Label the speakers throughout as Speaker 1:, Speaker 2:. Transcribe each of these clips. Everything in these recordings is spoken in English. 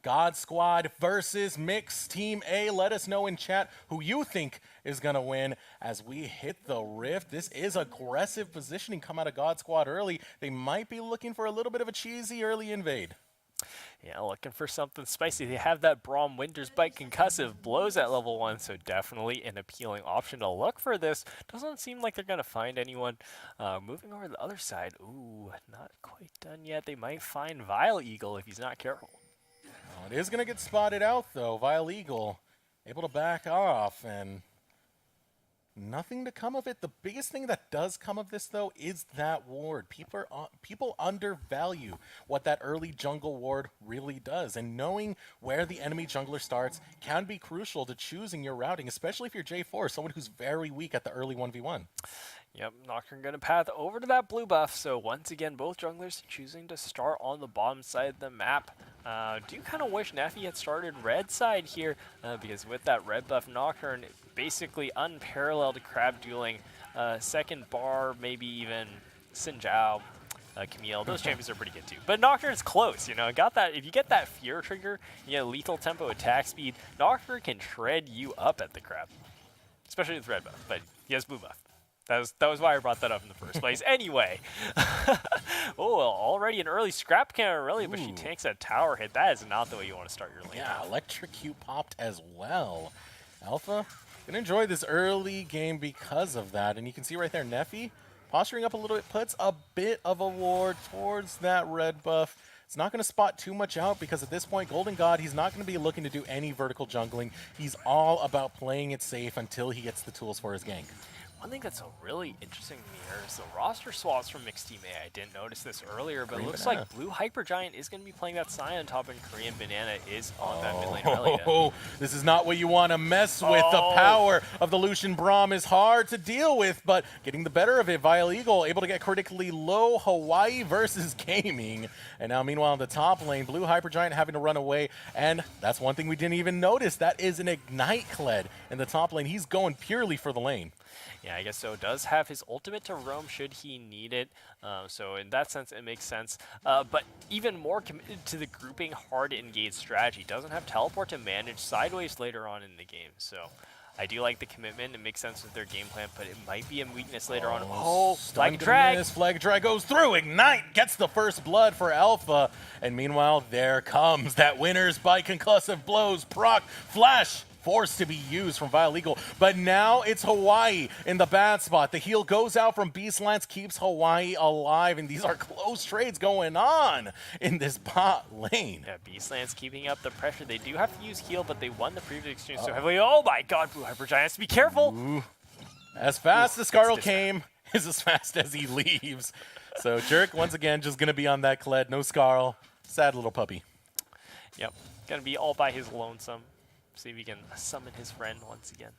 Speaker 1: God Squad versus Mix Team A. Let us know in chat who you think is going to win as we hit the rift. This is aggressive positioning come out of God Squad early. They might be looking for a little bit of a cheesy early invade.
Speaker 2: Yeah, looking for something spicy. They have that Braum Winter's Bite concussive blows at level 1, so definitely an appealing option to look for this. Doesn't seem like they're going to find anyone. Moving over to the other side. Ooh, not quite done yet. They might find Vile Eagle if he's not careful.
Speaker 1: It is going to get spotted out, though. Vile Eagle able to back off, and nothing to come of it. The biggest thing that does come of this, though, is that ward. People undervalue what that early jungle ward really does, and knowing where the enemy jungler starts can be crucial to choosing your routing, especially if you're J4, someone who's very weak at the early 1v1.
Speaker 2: Yep, Nocturne going to path over to that blue buff, so once again, both junglers choosing to start on the bottom side of the map. Do kind of wish Neffy had started red side here, because with that red buff, Nocturne basically unparalleled crab dueling. Second bar, maybe even Xin Zhao, Camille, those champions are pretty good too. But Nocturne's close, you know, got that. If you get that fear trigger, you get lethal tempo attack speed, Nocturne can shred you up at the crab, especially with red buff, but he has blue buff. That was why I brought that up in the first place. Anyway, oh, well, already an early scrap cannon, really, but she tanks that tower hit. That is not the way you want to start your lane.
Speaker 1: Yeah, electrocute popped as well. Alpha gonna enjoy this early game because of that, and you can see right there, Neffy posturing up a little bit, puts a bit of a ward towards that red buff. It's not going to spot too much out because at this point, Golden God, he's not going to be looking to do any vertical jungling. He's all about playing it safe until he gets the tools for his gank.
Speaker 2: One thing that's really interesting to me here is the roster swaps from Mixed Team A. I didn't notice this earlier, but it looks like Blue Hypergiant is going to be playing that Scion top, and Korean Banana is on that mid lane early.
Speaker 1: Oh, this is not what you want to mess with. The power of the Lucian Braum is hard to deal with, but getting the better of it, Vile Eagle able to get critically low. Hawaii versus Gaming. And now, meanwhile, in the top lane, Blue Hypergiant having to run away, and that's one thing we didn't even notice. That is an Ignite Kled in the top lane. He's going purely for the lane.
Speaker 2: Yeah, I guess so. Does have his ultimate to roam should he need it. So in that sense, it makes sense. But even more committed to the grouping hard to engage strategy. Doesn't have teleport to manage sideways later on in the game. So I do like the commitment. It makes sense with their game plan, but it might be a weakness later on. Oh, Flag Drag.
Speaker 1: Flag Drag goes through. Ignite gets the first blood for Alpha. And meanwhile, there comes that Winner's Bite concussive blows. Proc, flash. Forced to be used from Vile Eagle, but now it's Hawaii in the bad spot. The heal goes out from Beastlance, keeps Hawaii alive, and these are close trades going on in this bot lane.
Speaker 2: Yeah, Beastlance keeping up the pressure. They do have to use heal, but they won the previous exchange so heavily. Oh my god, Blue Hypergiants, be careful!
Speaker 1: Ooh. As fast as Scarl came is as fast as he leaves. So Jerk, once again, just going to be on that Kled. No Scarl. Sad little puppy.
Speaker 2: Yep, going to be all by his lonesome. See if he can summon his friend once again.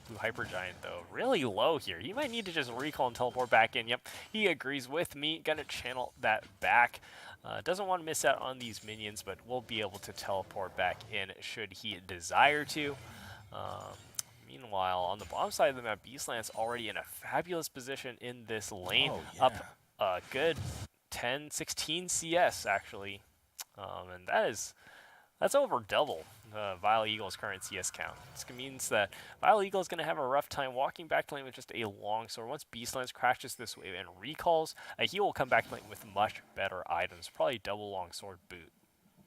Speaker 2: Blue Hypergiant, though, really low here. He might need to just recall and teleport back in. Yep, he agrees with me. Gonna channel that back. Doesn't want to miss out on these minions, but will be able to teleport back in should he desire to. Meanwhile, on the bottom side of the map, Beastlance already in a fabulous position in this lane. Up a good 10, 16 CS, actually. And that's over double Vile Eagle's current CS count. This means that Vile Eagle is going to have a rough time walking back to lane with just a long sword. Once Beastlance crashes this wave and recalls, he will come back to lane with much better items. Probably double long sword boot.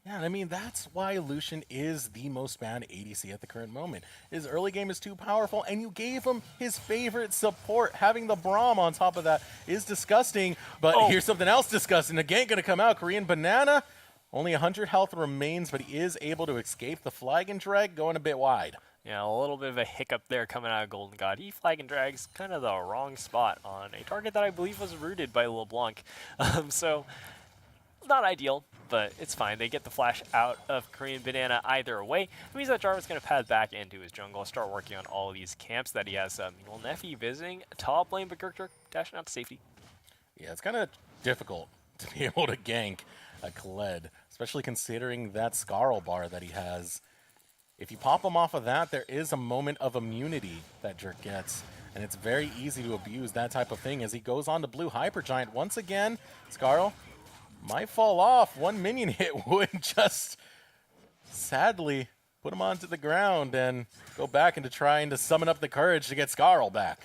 Speaker 1: Yeah, I mean, that's why Lucian is the most banned ADC at the current moment. His early game is too powerful, and you gave him his favorite support. Having the Braum on top of that is disgusting, but here's something else disgusting. The gank going to come out. Korean Banana. Only 100 health remains, but he is able to escape the flag and drag, going a bit wide.
Speaker 2: Yeah, a little bit of a hiccup there coming out of Golden God. He flag and drags kind of the wrong spot on a target that I believe was rooted by LeBlanc. So, not ideal, but it's fine. They get the flash out of Korean Banana either way. It means that Jarvan's going to pad back into his jungle, start working on all of these camps that he has. Meanwhile, Neffy visiting top lane, but Gurk dashing out to safety.
Speaker 1: Yeah, it's kind of difficult to be able to gank a Kled, especially considering that Scarl bar that he has. If you pop him off of that, there is a moment of immunity that Jerk gets, and it's very easy to abuse that type of thing as he goes on to Blue Hypergiant. Once again, Scarl might fall off. One minion hit would just sadly put him onto the ground and go back into trying to summon up the courage to get Scarl back.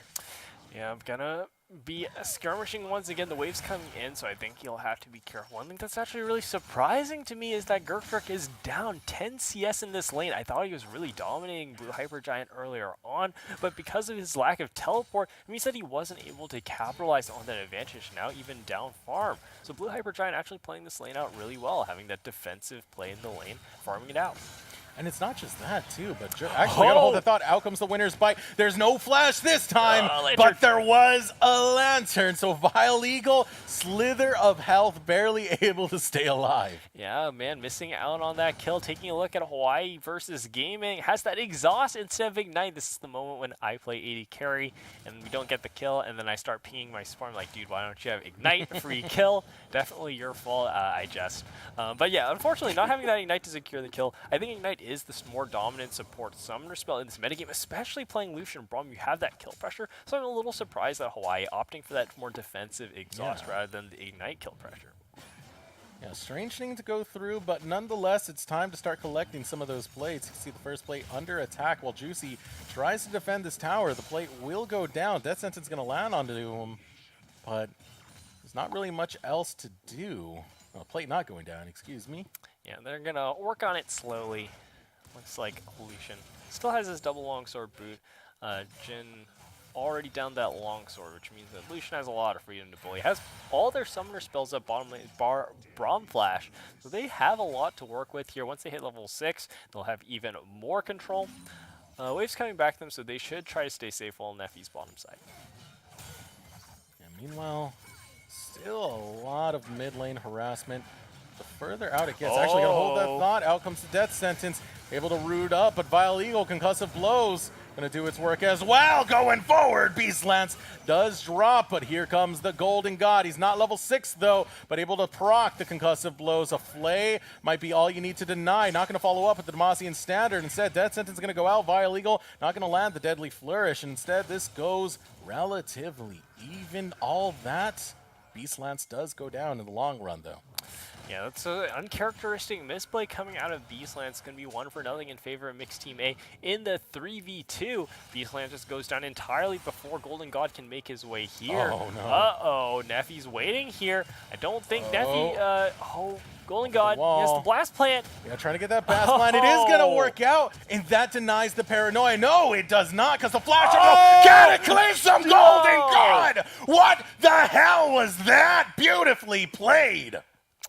Speaker 2: Yeah, I'm gonna be skirmishing once again. The wave's coming in, so I think you'll have to be careful. One thing that's actually really surprising to me is that Gertruck is down 10 CS in this lane. I thought he was really dominating Blue Hypergiant earlier on, but because of his lack of teleport, it means that he wasn't able to capitalize on that advantage now, even down farm. So Blue Hypergiant actually playing this lane out really well, having that defensive play in the lane, farming it out.
Speaker 1: And it's not just that, too, but actually, gotta hold the thought. Out comes the winner's bite. There's no flash this time, but there was a lantern. So Vile Eagle, slither of health, barely able to stay alive.
Speaker 2: Yeah, man, missing out on that kill. Taking a look at Hawaii versus Gaming. Has that exhaust instead of ignite. This is the moment when I play AD carry, and we don't get the kill, and then I start pinging my support. I'm like, dude, why don't you have ignite, free kill? Definitely your fault, I jest. But yeah, unfortunately, not having that ignite to secure the kill. I think ignite is the more dominant support summoner spell in this metagame, especially playing Lucian Braum. You have that kill pressure, so I'm a little surprised that Hawaii opting for that more defensive exhaust rather than the ignite kill pressure.
Speaker 1: Yeah, strange thing to go through, but nonetheless, it's time to start collecting some of those plates. You can see the first plate under attack while Juicy tries to defend this tower. The plate will go down. Death Sentence is going to land onto him, but there's not really much else to do. Oh, plate not going down, excuse me.
Speaker 2: Yeah, they're going to work on it slowly. Looks like Lucian still has his double longsword boot. Jin already down that longsword, which means that Lucian has a lot of freedom to bully. Has all their summoner spells up bottom lane, Braum Flash, so they have a lot to work with here. Once they hit level 6, they'll have even more control. Wave's coming back to them, so they should try to stay safe while Neffy's bottom side.
Speaker 1: Yeah, meanwhile, still a lot of mid lane harassment. The further out it gets, actually gonna hold that thought. Out comes the Death Sentence, able to root up, but Vile Eagle, concussive blows, gonna do its work as well. Going forward, Beast Lance does drop, but here comes the Golden God. He's not level 6 though, but able to proc the concussive blows. A Flay might be all you need to deny. Not gonna follow up with the Demacian Standard. Instead, Death Sentence gonna go out. Vile Eagle not gonna land the Deadly Flourish. Instead, this goes relatively even. All that, Beast Lance does go down in the long run though.
Speaker 2: Yeah, that's an uncharacteristic misplay coming out of Beastland. It's going to be 1-0 in favor of Mixed Team A. In the 3v2, Beastland just goes down entirely before Golden God can make his way here.
Speaker 1: Oh, no.
Speaker 2: Uh-oh, Neffy's waiting here. I don't think Neffy, Golden God, he has the blast plant.
Speaker 1: Yeah, trying to get that blast plant. It is going to work out, and that denies the paranoia. No, it does not, because the flash Cataclysm, Golden God! What the hell was that? Beautifully played.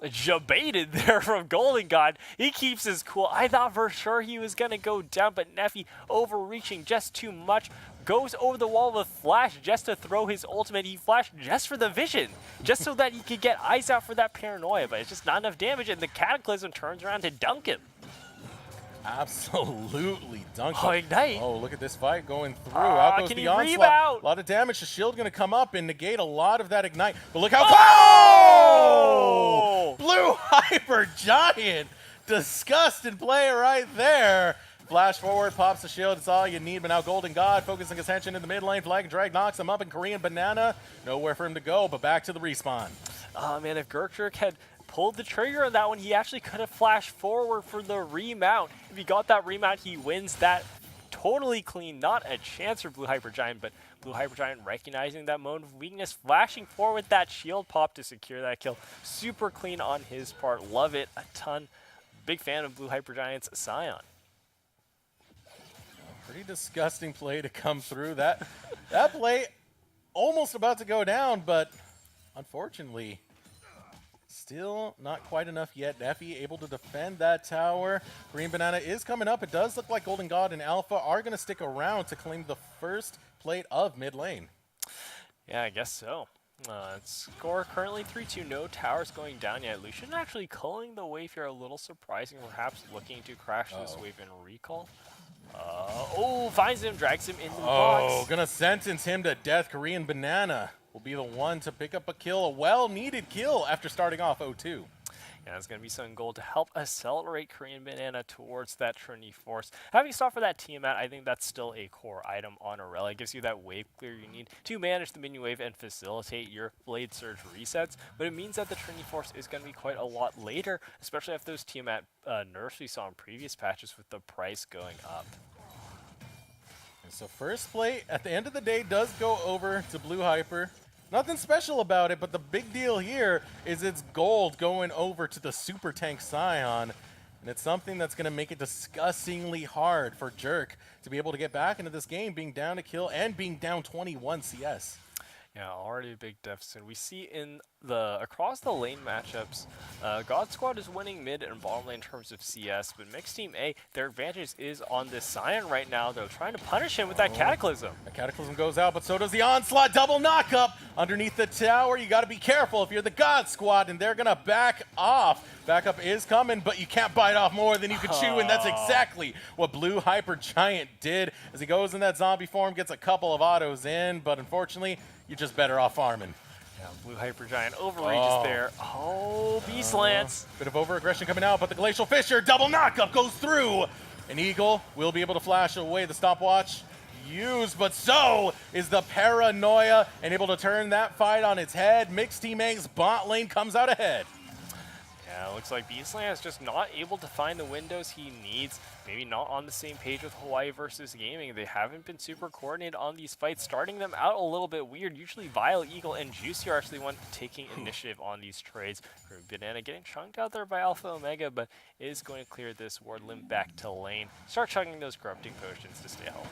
Speaker 2: Jebaited there from Golden God. He keeps his cool. I thought for sure he was going to go down, but Neffy overreaching just too much. Goes over the wall with Flash just to throw his ultimate. He flashed just for the vision, just so that he could get eyes out for that paranoia, but it's just not enough damage, and the Cataclysm turns around to dunk him.
Speaker 1: Absolutely dunk him.
Speaker 2: Oh, ignite.
Speaker 1: Oh, look at this fight going through. Out goes the onslaught.
Speaker 2: Rebound?
Speaker 1: A lot of damage. The shield going to come up and negate a lot of that ignite. But look how Blue Hyper Giant. Disgusting play right there. Flash forward, pops the shield. It's all you need. But now Golden God focusing his attention in the mid lane. Flag and Drag knocks him up, and Korean Banana. Nowhere for him to go, but back to the respawn.
Speaker 2: Oh, man, if Gertruck had pulled the trigger on that one, he actually could have flashed forward for the remount. If he got that remount, he wins that totally clean. Not a chance for Blue Hypergiant, but Blue Hypergiant recognizing that moment of weakness, flashing forward with that shield pop to secure that kill. Super clean on his part. Love it a ton. Big fan of Blue Hypergiant's Scion.
Speaker 1: Pretty disgusting play to come through. That play almost about to go down, but unfortunately, still not quite enough yet. Neffy able to defend that tower. Green Banana is coming up. It does look like Golden God and Alpha are going to stick around to claim the first plate of mid lane.
Speaker 2: Yeah, I guess so. Score currently 3-2. No towers going down yet. Lucian actually culling the wave here. A little surprising. Perhaps looking to crash this wave in recall. Finds him, drags him into the box.
Speaker 1: Gonna sentence him to death. Korean Banana will be the one to pick up a kill, a well-needed kill after starting off 0-2.
Speaker 2: And it's going to be some gold to help accelerate Korean Banana towards that Trinity Force. Having stopped for that Tiamat, I think that's still a core item on Aurelia. It gives you that wave clear you need to manage the minion wave and facilitate your Blade Surge resets. But it means that the Trinity Force is going to be quite a lot later, especially after those Tiamat nerfs we saw in previous patches with the price going up.
Speaker 1: And so first plate, at the end of the day, does go over to Blue Hyper. Nothing special about it, but the big deal here is it's gold going over to the Super Tank Scion. And it's something that's going to make it disgustingly hard for Jerk to be able to get back into this game, being down a kill and being down 21 CS.
Speaker 2: Yeah, already a big deficit. We see in the across the lane matchups, God Squad is winning mid and bottom lane in terms of CS, but mixed team A, their advantage is on this Scion right now. They're trying to punish him with that Cataclysm.
Speaker 1: The Cataclysm goes out, but so does the Onslaught. Double knock-up underneath the tower. You got to be careful if you're the God Squad, and they're going to back off. Backup is coming, but you can't bite off more than you can chew, and that's exactly what Blue Hyper Giant did as he goes in that zombie form, gets a couple of autos in, but unfortunately, you're just better off farming.
Speaker 2: Yeah, Blue Hyper Giant overreaches there. Oh, Beast Lance.
Speaker 1: Bit of over-aggression coming out, but the Glacial Fissure double knock-up goes through. An Eagle will be able to flash away the stopwatch used, but so is the Paranoia, and able to turn that fight on its head. Mixed Team A's bot lane comes out ahead.
Speaker 2: Yeah, it looks like Beastland is just not able to find the windows he needs. Maybe not on the same page with Hawaii versus Gaming. They haven't been super coordinated on these fights, starting them out a little bit weird. Usually Vile, Eagle, and Juicy are actually one taking initiative on these trades. Banana getting chunked out there by Alpha Omega, but is going to clear this ward limb back to lane. Start chugging those corrupting potions to stay healthy.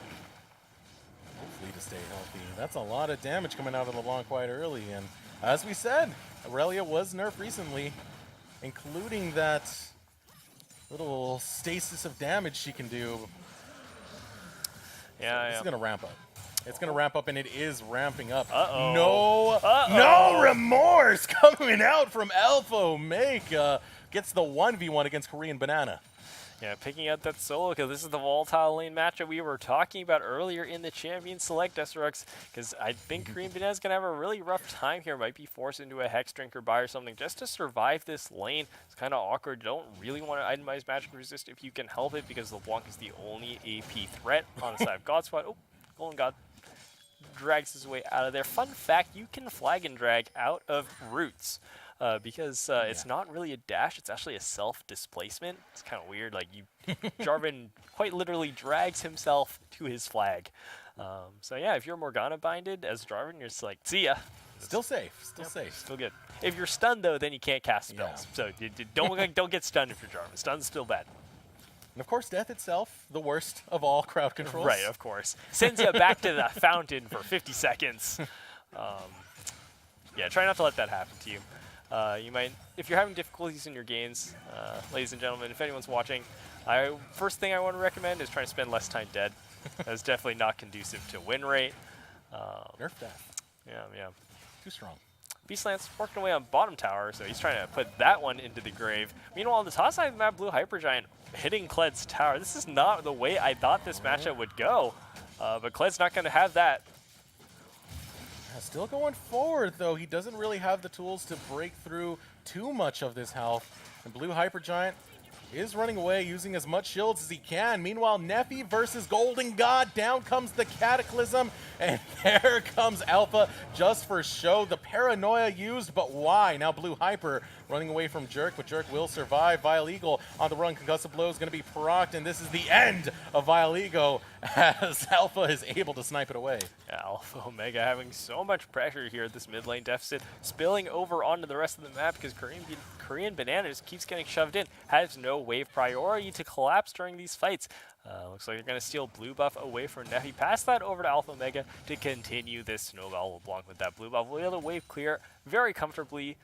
Speaker 1: Hopefully to stay healthy. That's a lot of damage coming out of LeBlanc quite early, and as we said, Aurelia was nerfed recently, including that little stasis of damage she can do.
Speaker 2: Yeah,
Speaker 1: This is going to ramp up. It's going to ramp up, and it is ramping up.
Speaker 2: Uh-oh.
Speaker 1: No remorse coming out from Alpha Omega. Gets the 1v1 against Korean Banana.
Speaker 2: Yeah, picking out that solo kill. This is the volatile lane matchup we were talking about earlier in the Champion Select, SRX, because I think Korean Banana is going to have a really rough time here. Might be forced into a Hex Drink or buy or something just to survive this lane. It's kind of awkward. Don't really want to itemize Magic Resist if you can help it, because LeBlanc is the only AP threat on the side of God Squad. Oh, Golden God drags his way out of there. Fun fact, you can flag and drag out of roots. Because it's not really a dash, it's actually a self-displacement. It's kind of weird, like Jarvan quite literally drags himself to his flag. So yeah, if you're Morgana binded as Jarvan, you're just like, see ya.
Speaker 1: Still safe, still safe.
Speaker 2: Still good. If you're stunned though, then you can't cast spells. So don't get stunned if you're Jarvan. Stun's still bad.
Speaker 1: And of course, death itself, the worst of all crowd controls.
Speaker 2: Right, of course. Sends you back to the fountain for 50 seconds. Yeah, try not to let that happen to you. You might, if you're having difficulties in your games, ladies and gentlemen, if anyone's watching, first thing I want to recommend is trying to spend less time dead. That's definitely not conducive to win rate.
Speaker 1: Nerf death.
Speaker 2: Yeah.
Speaker 1: Too strong.
Speaker 2: Beastlance working away on bottom tower, so he's trying to put that one into the grave. Meanwhile, on the top side of the map, Blue Hypergiant hitting Kled's tower. This is not the way I thought this matchup would go, but Kled's not going to have that.
Speaker 1: Still going forward, though. He doesn't really have the tools to break through too much of this health. And Blue Hypergiant is running away, using as much shields as he can. Meanwhile, Neffy versus Golden God. Down comes the Cataclysm, and there comes Alpha just for show. The Paranoia used, but why? Now Blue Hyper running away from Jerk, but Jerk will survive. Vile Eagle on the run. Concussive Blow is going to be procced, and this is the end of Vile Eagle as Alpha is able to snipe it away.
Speaker 2: Yeah, Alpha Omega having so much pressure here at this mid lane deficit, spilling over onto the rest of the map because Korean Bananas keeps getting shoved in, has no wave priority to collapse during these fights. Looks like they're going to steal blue buff away from Neffy. Pass that over to Alpha Omega to continue this snowball LeBlanc with that blue buff. We'll be able to wave clear very comfortably.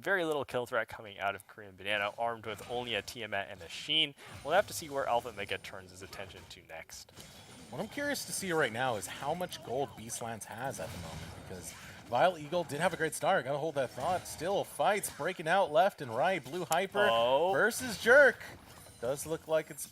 Speaker 2: Very little kill threat coming out of Korean Banana, armed with only a Tiamat and a Sheen. We'll have to see where Alpha Omega turns his attention to next.
Speaker 1: What I'm curious to see right now is how much gold Beastlance has at the moment, because Vile Eagle did have a great start. Gotta hold that thought. Still fights breaking out left and right. Blue Hyper versus Jerk. Does look like it's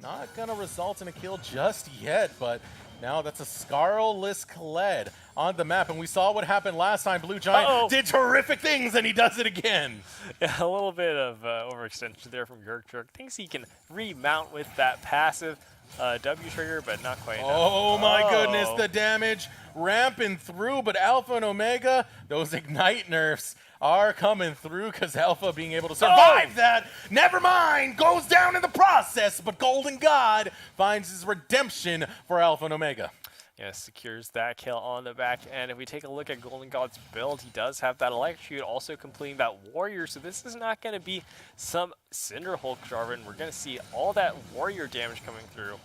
Speaker 1: not gonna result in a kill just yet, but Now that's a Scarless Khaled on the map, and we saw what happened last time. Blue Giant did terrific things, and he does it again.
Speaker 2: Yeah, a little bit of overextension there from Yerk Jerk. Thinks he can remount with that passive W trigger, but not quite enough.
Speaker 1: Oh my goodness, the damage ramping through, but Alpha and Omega, those Ignite nerfs are coming through because Alpha being able to survive that. Never mind, goes down in the process, but Golden God finds his redemption for Alpha and Omega.
Speaker 2: Yeah, secures that kill on the back end. If we take a look at Golden God's build, he does have that Electrocute, also completing that Warrior, so this is not going to be some Cinder Hulk Jarvan. We're going to see all that Warrior damage coming through.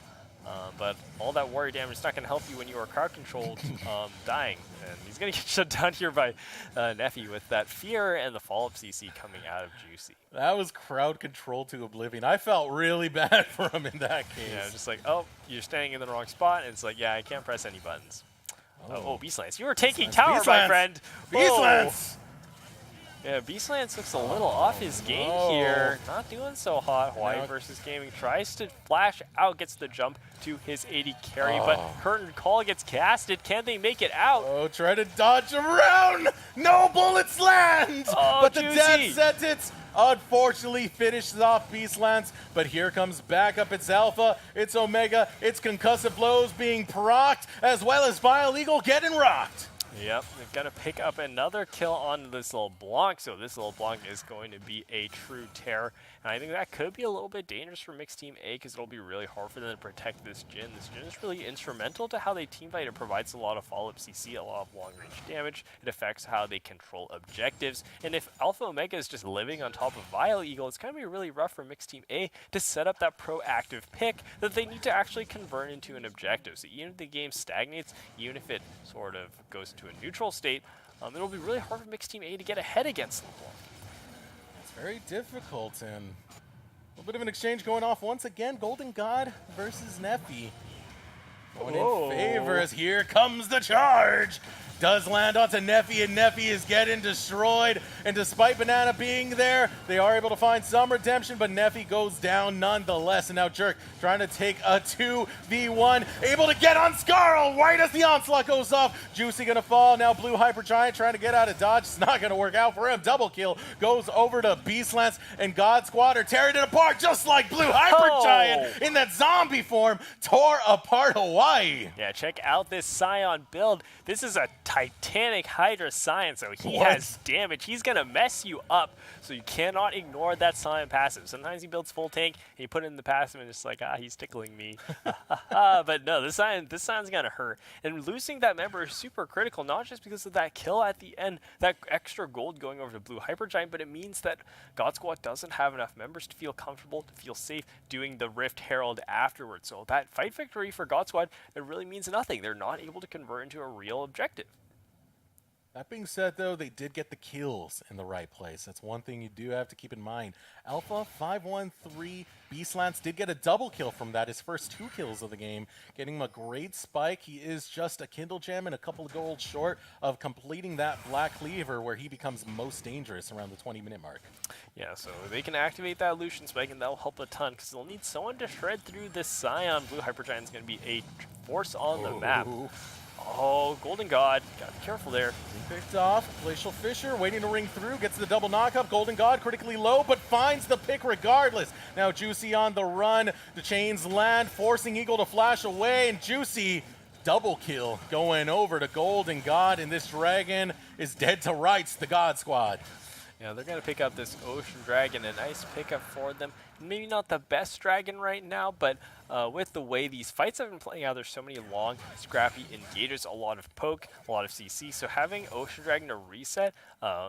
Speaker 2: But all that Warrior damage is not going to help you when you are crowd controlled, dying. And he's going to get shut down here by Neffy with that Fear and the follow-up CC coming out of Juicy.
Speaker 1: That was crowd control to oblivion. I felt really bad for him in that case.
Speaker 2: Yeah, just like, oh, you're standing in the wrong spot, and it's like, yeah, I can't press any buttons. Oh, Beast Lance. You were taking tower, my friend.
Speaker 1: Beast Lance!
Speaker 2: Yeah, Beast Lance looks a little off his game here. Not doing so hot. Hawaii versus Gaming tries to flash out, gets the jump to his 80 carry, but Curtain Call gets casted. Can they make it out?
Speaker 1: Oh, try to dodge around. No bullets land. But the death sentence unfortunately finishes off Beast Lance. But here comes backup. It's Alpha, it's Omega, it's concussive blows being procced, as well as Vile Eagle getting rocked.
Speaker 2: Yep, they've got to pick up another kill on this little Blanc, so this little Blanc is going to be a true terror. And I think that could be a little bit dangerous for Mixed Team A because it'll be really hard for them to protect this Jhin. This Jhin is really instrumental to how they teamfight. It provides a lot of follow-up CC, a lot of long-range damage. It affects how they control objectives. And if Alpha Omega is just living on top of Vile Eagle, it's going to be really rough for Mixed Team A to set up that proactive pick that they need to actually convert into an objective. So even if the game stagnates, even if it sort of goes into a neutral state, it'll be really hard for Mixed Team A to get ahead against LeBlanc.
Speaker 1: It's very difficult, and a little bit of an exchange going off once again. Golden God versus Neffy. Going in favor as here comes the charge. Does land onto Neffy, and Neffy is getting destroyed. And despite Banana being there, they are able to find some redemption, but Neffy goes down nonetheless. And now Jerk trying to take a 2v1, able to get on Scarl right as the onslaught goes off. Juicy gonna fall. Now Blue Hyper Giant trying to get out of dodge. It's not gonna work out for him. Double kill goes over to Beast Lance, and God Squad are tearing it apart just like Blue Hyper Giant in that zombie form tore apart Hawaii.
Speaker 2: Yeah, check out this Scion build. This is a Titanic Hydra Scion, so he has damage. He's going to mess you up, so you cannot ignore that Scion passive. Sometimes he builds full tank, and you put it in the passive, and it's like, he's tickling me. But no, this Scion's going to hurt. And losing that member is super critical, not just because of that kill at the end, that extra gold going over to Blue Hyper Giant, but it means that God Squad doesn't have enough members to feel comfortable, to feel safe doing the Rift Herald afterwards. So that fight victory for God Squad, it really means nothing. They're not able to convert into a real objective.
Speaker 1: That being said, though, they did get the kills in the right place. That's one thing you do have to keep in mind. Alpha 513 Beast Lance did get a double kill from that, his first 2 kills of the game, getting him a great spike. He is just a Kindle Gem and a couple of gold short of completing that Black Cleaver where he becomes most dangerous around the 20-minute mark.
Speaker 2: Yeah, so they can activate that Lucian spike, and that'll help a ton because they'll need someone to shred through this Scion. Blue Hyper Giant is going to be a force on the map. Oh, Golden God. Gotta be careful there.
Speaker 1: He picked off. Glacial Fisher waiting to ring through. Gets the double knockup. Golden God critically low, but finds the pick regardless. Now Juicy on the run. The chains land, forcing Eagle to flash away. And Juicy, double kill going over to Golden God. And this dragon is dead to rights, the God Squad.
Speaker 2: Yeah, they're going to pick up this Ocean Dragon. A nice pickup for them. Maybe not the best dragon right now, but with the way these fights have been playing out, there's so many long, scrappy engages, a lot of poke, a lot of CC. So having Ocean Dragon to reset,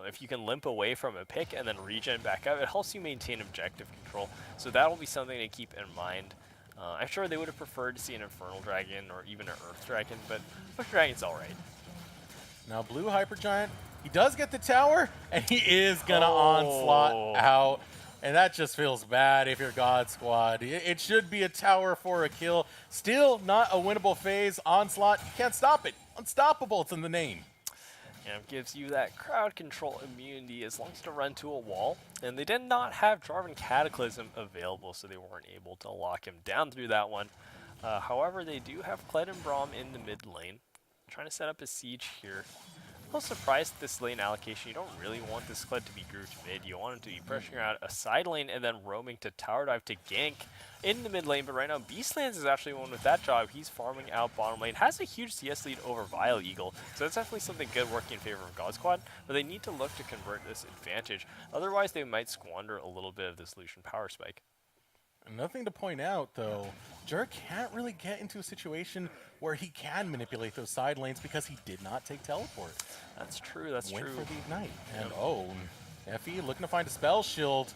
Speaker 2: if you can limp away from a pick and then regen back up, it helps you maintain objective control. So that'll be something to keep in mind. I'm sure they would have preferred to see an Infernal Dragon or even an Earth Dragon, but Ocean Dragon's all right.
Speaker 1: Now Blue Hyper Giant, he does get the tower, and he is going to onslaught out. And that just feels bad if you're God Squad. It should be a tower for a kill. Still not a winnable phase. Onslaught, you can't stop it. Unstoppable, it's in the name.
Speaker 2: And it gives you that crowd control immunity as long as you run to a wall. And they did not have Jarvan Cataclysm available, so they weren't able to lock him down through that one. However, they do have Kled and Braum in the mid lane. Trying to set up a siege here. A little surprised at this lane allocation. You don't really want this Kled to be grouped mid. You want him to be pressuring out a side lane and then roaming to tower dive to gank in the mid lane. But right now, Beastlands is actually one with that job. He's farming out bottom lane. Has a huge CS lead over Vile Eagle. So that's definitely something good working in favor of God Squad. But they need to look to convert this advantage. Otherwise, they might squander a little bit of this Lucian power spike.
Speaker 1: Nothing to point out, though. Jerk can't really get into a situation where he can manipulate those side lanes because he did not take teleport.
Speaker 2: That's true, that's
Speaker 1: Went
Speaker 2: true.
Speaker 1: for the ignite. And Effie looking to find a spell shield.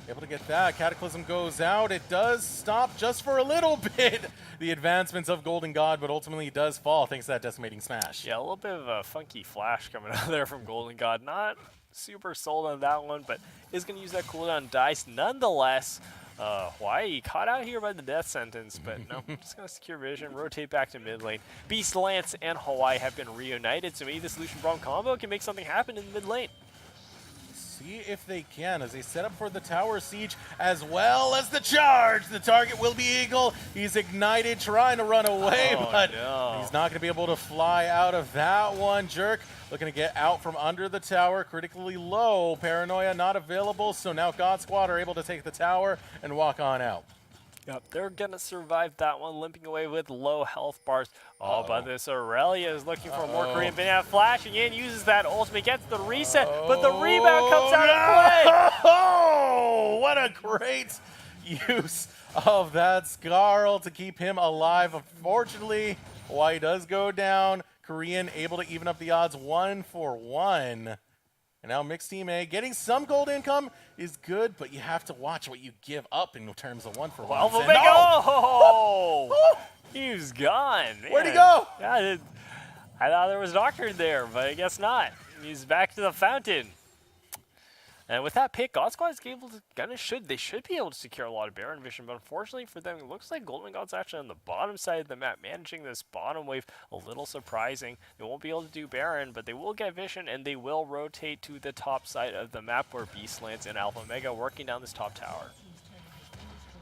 Speaker 1: Able to get that. Cataclysm goes out. It does stop just for a little bit the advancements of Golden God, but ultimately it does fall thanks to that decimating smash.
Speaker 2: Yeah, a little bit of a funky flash coming out there from Golden God. Not super sold on that one, but is going to use that cooldown dice nonetheless. Hawaii caught out here by the death sentence, but no, just going to secure vision, rotate back to mid lane. Beast Lance and Hawaii have been reunited, so maybe this Lucian Braum combo can make something happen in the mid lane.
Speaker 1: See if they can as they set up for the tower siege as well as the charge. The target will be Eagle. He's ignited, trying to run away, but he's not going to be able to fly out of that one. Jerk looking to get out from under the tower, critically low. Paranoia not available, so now God Squad are able to take the tower and walk on out.
Speaker 2: Yep, they're going to survive that one, limping away with low health bars. Oh, but this Aurelia is looking for more Korean Banana, flashing in, uses that ultimate, gets the reset, but the rebound comes out of play.
Speaker 1: Oh, what a great use of that Scarl to keep him alive. Unfortunately, Hawaii does go down. Korean able to even up the odds 1-for-1. And now mixed team A getting some gold income is good, but you have to watch what you give up in terms of 1-for-1.
Speaker 2: Alpha Mega! Oh! He was gone. Man.
Speaker 1: Where'd he go?
Speaker 2: Yeah, I thought there was Doctor there, but I guess not. He's back to the fountain. And with that pick, God Squad is able to they should be able to secure a lot of Baron vision, but unfortunately for them, it looks like Golden God's actually on the bottom side of the map, managing this bottom wave. A little surprising. They won't be able to do Baron, but they will get vision, and they will rotate to the top side of the map where Beastlands and Alpha Mega working down this top tower.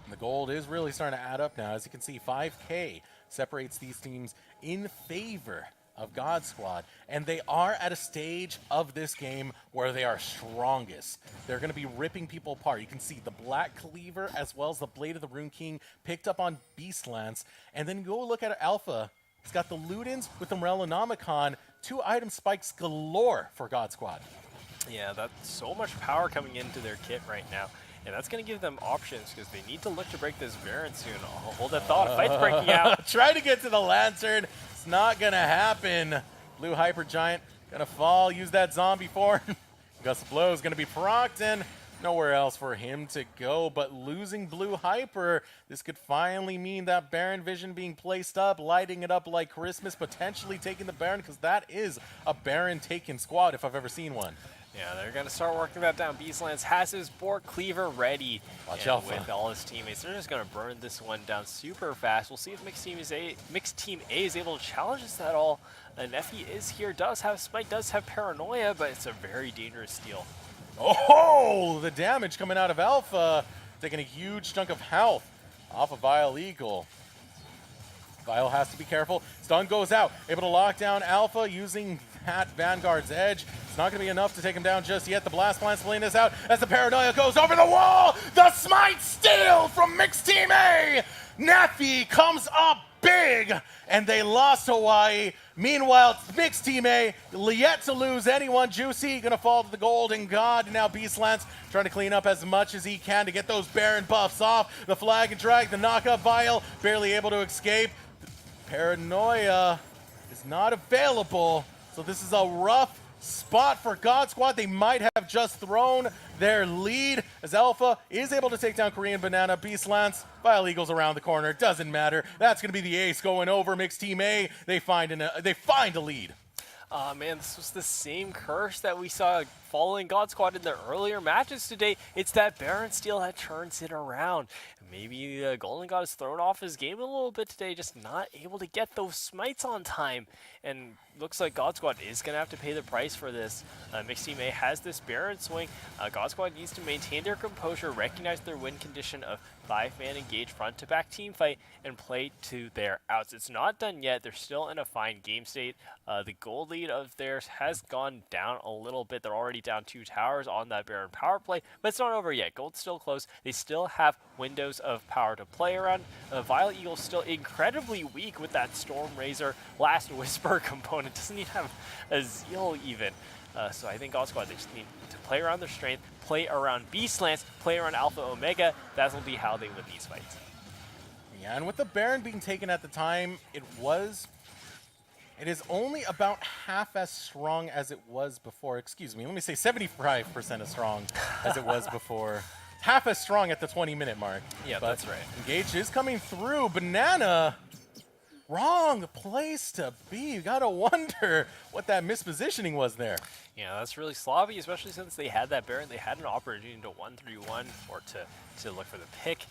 Speaker 1: And the gold is really starting to add up now. As you can see, 5K separates these teams in favor of God Squad, and they are at a stage of this game where they are strongest. They're going to be ripping people apart. You can see the Black Cleaver as well as the Blade of the Rune King picked up on Beastlance, and then go look at Alpha. He's got the Ludens with the Morellonomicon, 2 item spikes galore for God Squad.
Speaker 2: Yeah, that's so much power coming into their kit right now. And that's going to give them options because they need to look to break this Baron soon. Oh, hold that thought. A fight's breaking out.
Speaker 1: Try to get to the Lantern. It's not going to happen. Blue Hyper Giant going to fall. Use that zombie form. Gust of Blow is going to be procced, and nowhere else for him to go. But losing Blue Hyper, this could finally mean that Baron Vision being placed up, lighting it up like Christmas, potentially taking the Baron, because that is a Baron taken squad if I've ever seen one.
Speaker 2: Yeah, they're going to start working that down. Beastlands has his Bork Cleaver ready.
Speaker 1: Watch out,
Speaker 2: with all his teammates. They're just going to burn this one down super fast. We'll see if Mixed Team A is able to challenge this at all. And Effie is here, does have Spike, does have Paranoia, but it's a very dangerous steal.
Speaker 1: Oh, the damage coming out of Alpha, taking a huge chunk of health off of Vile Eagle. Vile has to be careful. Stun goes out, able to lock down Alpha using that Vanguard's Edge. It's not going to be enough to take him down just yet. The Blast Plant's playing this out as the Paranoia goes over the wall. The Smite steal from Mixed Team A. Nafi comes up big, and they lost Hawaii. Meanwhile, Mixed Team A, yet to lose anyone. Juicy going to fall to the Golden God. Now Beastlance trying to clean up as much as he can to get those Baron buffs off. The Flag and Drag, the knockup Vile, barely able to escape. Paranoia is not available, so this is a rough spot for God Squad. They might have just thrown their lead as Alpha is able to take down Korean Banana. Beastlance, Vile Eagles around the corner. Doesn't matter. That's going to be the ace going over. Mixed Team A, they find a lead.
Speaker 2: Man, this was the same curse that we saw following God Squad in their earlier matches today. It's that Baron steal that turns it around. Maybe Golden God has thrown off his game a little bit today, just not able to get those smites on time. And looks like God Squad is going to have to pay the price for this. Mixed Team A has this Baron swing. God Squad needs to maintain their composure, recognize their win condition of 5-man engage front-to-back team fight, and play to their outs. It's not done yet. They're still in a fine game state. The gold lead of theirs has gone down a little bit. They're already down 2 towers on that Baron power play, but it's not over yet. Gold's still close. They still have windows of power to play around. Violet Eagle's still incredibly weak with that Storm Razor Last Whisper component. Doesn't even have a Zeal even. So I think God Squad, they just need to play around their strength, play around Beast Lance, play around Alpha Omega. That'll be how they win these fights.
Speaker 1: Yeah, and with the Baron being taken at the time, it is only about half as strong as it was before. Excuse me, let me say 75% as strong as it was before. Half as strong at the 20-minute mark.
Speaker 2: Yeah,
Speaker 1: but
Speaker 2: that's right.
Speaker 1: Engage is coming through. Banana, wrong place to be. You gotta wonder what that mispositioning was there.
Speaker 2: Yeah, that's really sloppy, especially since they had that Baron. They had an opportunity to 1-3-1 or to look for the pick.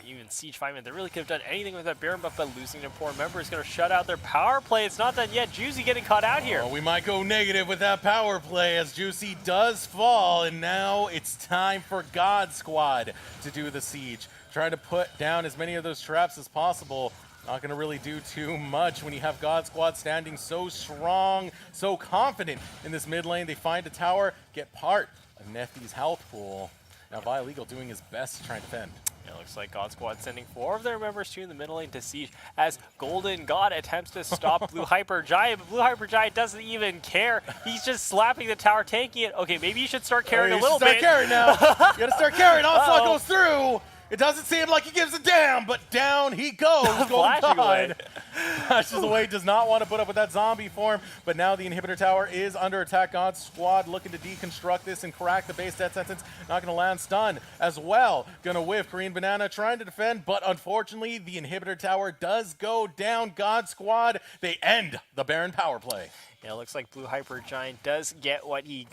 Speaker 2: Even Siege 5-man, they really could have done anything with that Baron buff, but losing a poor member is going to shut out their power play. It's not done yet. Juicy getting caught out here.
Speaker 1: Oh, we might go negative with that power play as Juicy does fall, and now it's time for God Squad to do the siege. Trying to put down as many of those traps as possible. Not going to really do too much when you have God Squad standing so strong, so confident in this mid lane. They find a tower, get part of Neffy's health pool. Now Vile Eagle doing his best to try and defend.
Speaker 2: It looks like God Squad sending 4 of their members to the middle lane to siege as Golden God attempts to stop Blue Hyper Giant, but Blue Hyper Giant doesn't even care. He's just slapping the tower, tanking it. Okay, maybe you should start carrying a little bit.
Speaker 1: You gotta start carrying now. You gotta start carrying. Onslaught goes through. It doesn't seem like he gives a damn, but down he goes. Golden God flashes away, does not want to put up with that zombie form, but now the inhibitor tower is under attack. God Squad looking to deconstruct this and crack the base death sentence. Not going to land stun as well. Going to whiff. Korean Banana trying to defend, but unfortunately the inhibitor tower does go down. God Squad, they end the Baron power play.
Speaker 2: Yeah, it looks like Blue Hyper Giant does get what he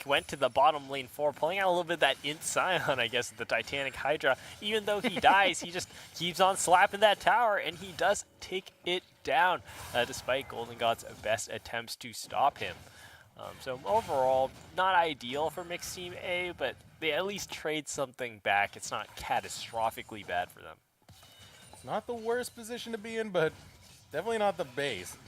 Speaker 2: went to the bottom lane for, pulling out a little bit of that Int Scion, I guess, the Titanic Hydra. Even though he dies, he just keeps on slapping that tower, and he does take it down, despite Golden God's best attempts to stop him. So overall, not ideal for Mixed Team A, but they at least trade something back. It's not catastrophically bad for them.
Speaker 1: It's not the worst position to be in, but definitely not the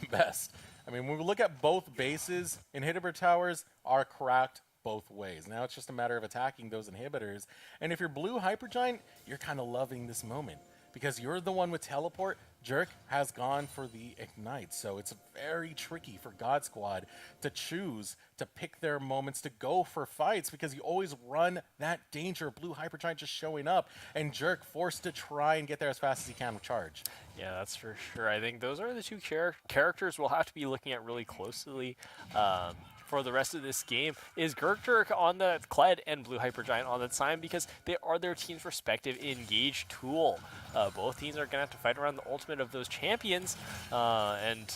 Speaker 1: best. I mean, when we look at both bases, inhibitor towers are cracked both ways. Now it's just a matter of attacking those inhibitors. And if you're Blue Hypergiant, you're kind of loving this moment because you're the one with teleport. Jerk has gone for the ignite, so it's very tricky for God Squad to choose to pick their moments to go for fights because you always run that danger of Blue Hypergiant just showing up and Jerk forced to try and get there as fast as he can with charge.
Speaker 2: Yeah, that's for sure. I think those are the two characters we'll have to be looking at really closely for the rest of this game. Is Gertjerk on the Kled and Blue Hypergiant on the side because they are their team's respective engage tool. Both teams are going to have to fight around the ultimate of those champions, and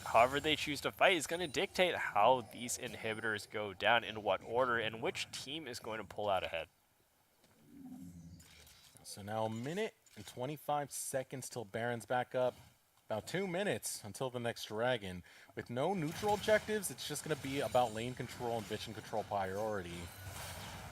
Speaker 2: however they choose to fight is going to dictate how these inhibitors go down, in what order, and which team is going to pull out ahead.
Speaker 1: So now a minute and 25 seconds till Baron's back up. About 2 minutes until the next dragon. With no neutral objectives, it's just going to be about lane control and vision control priority.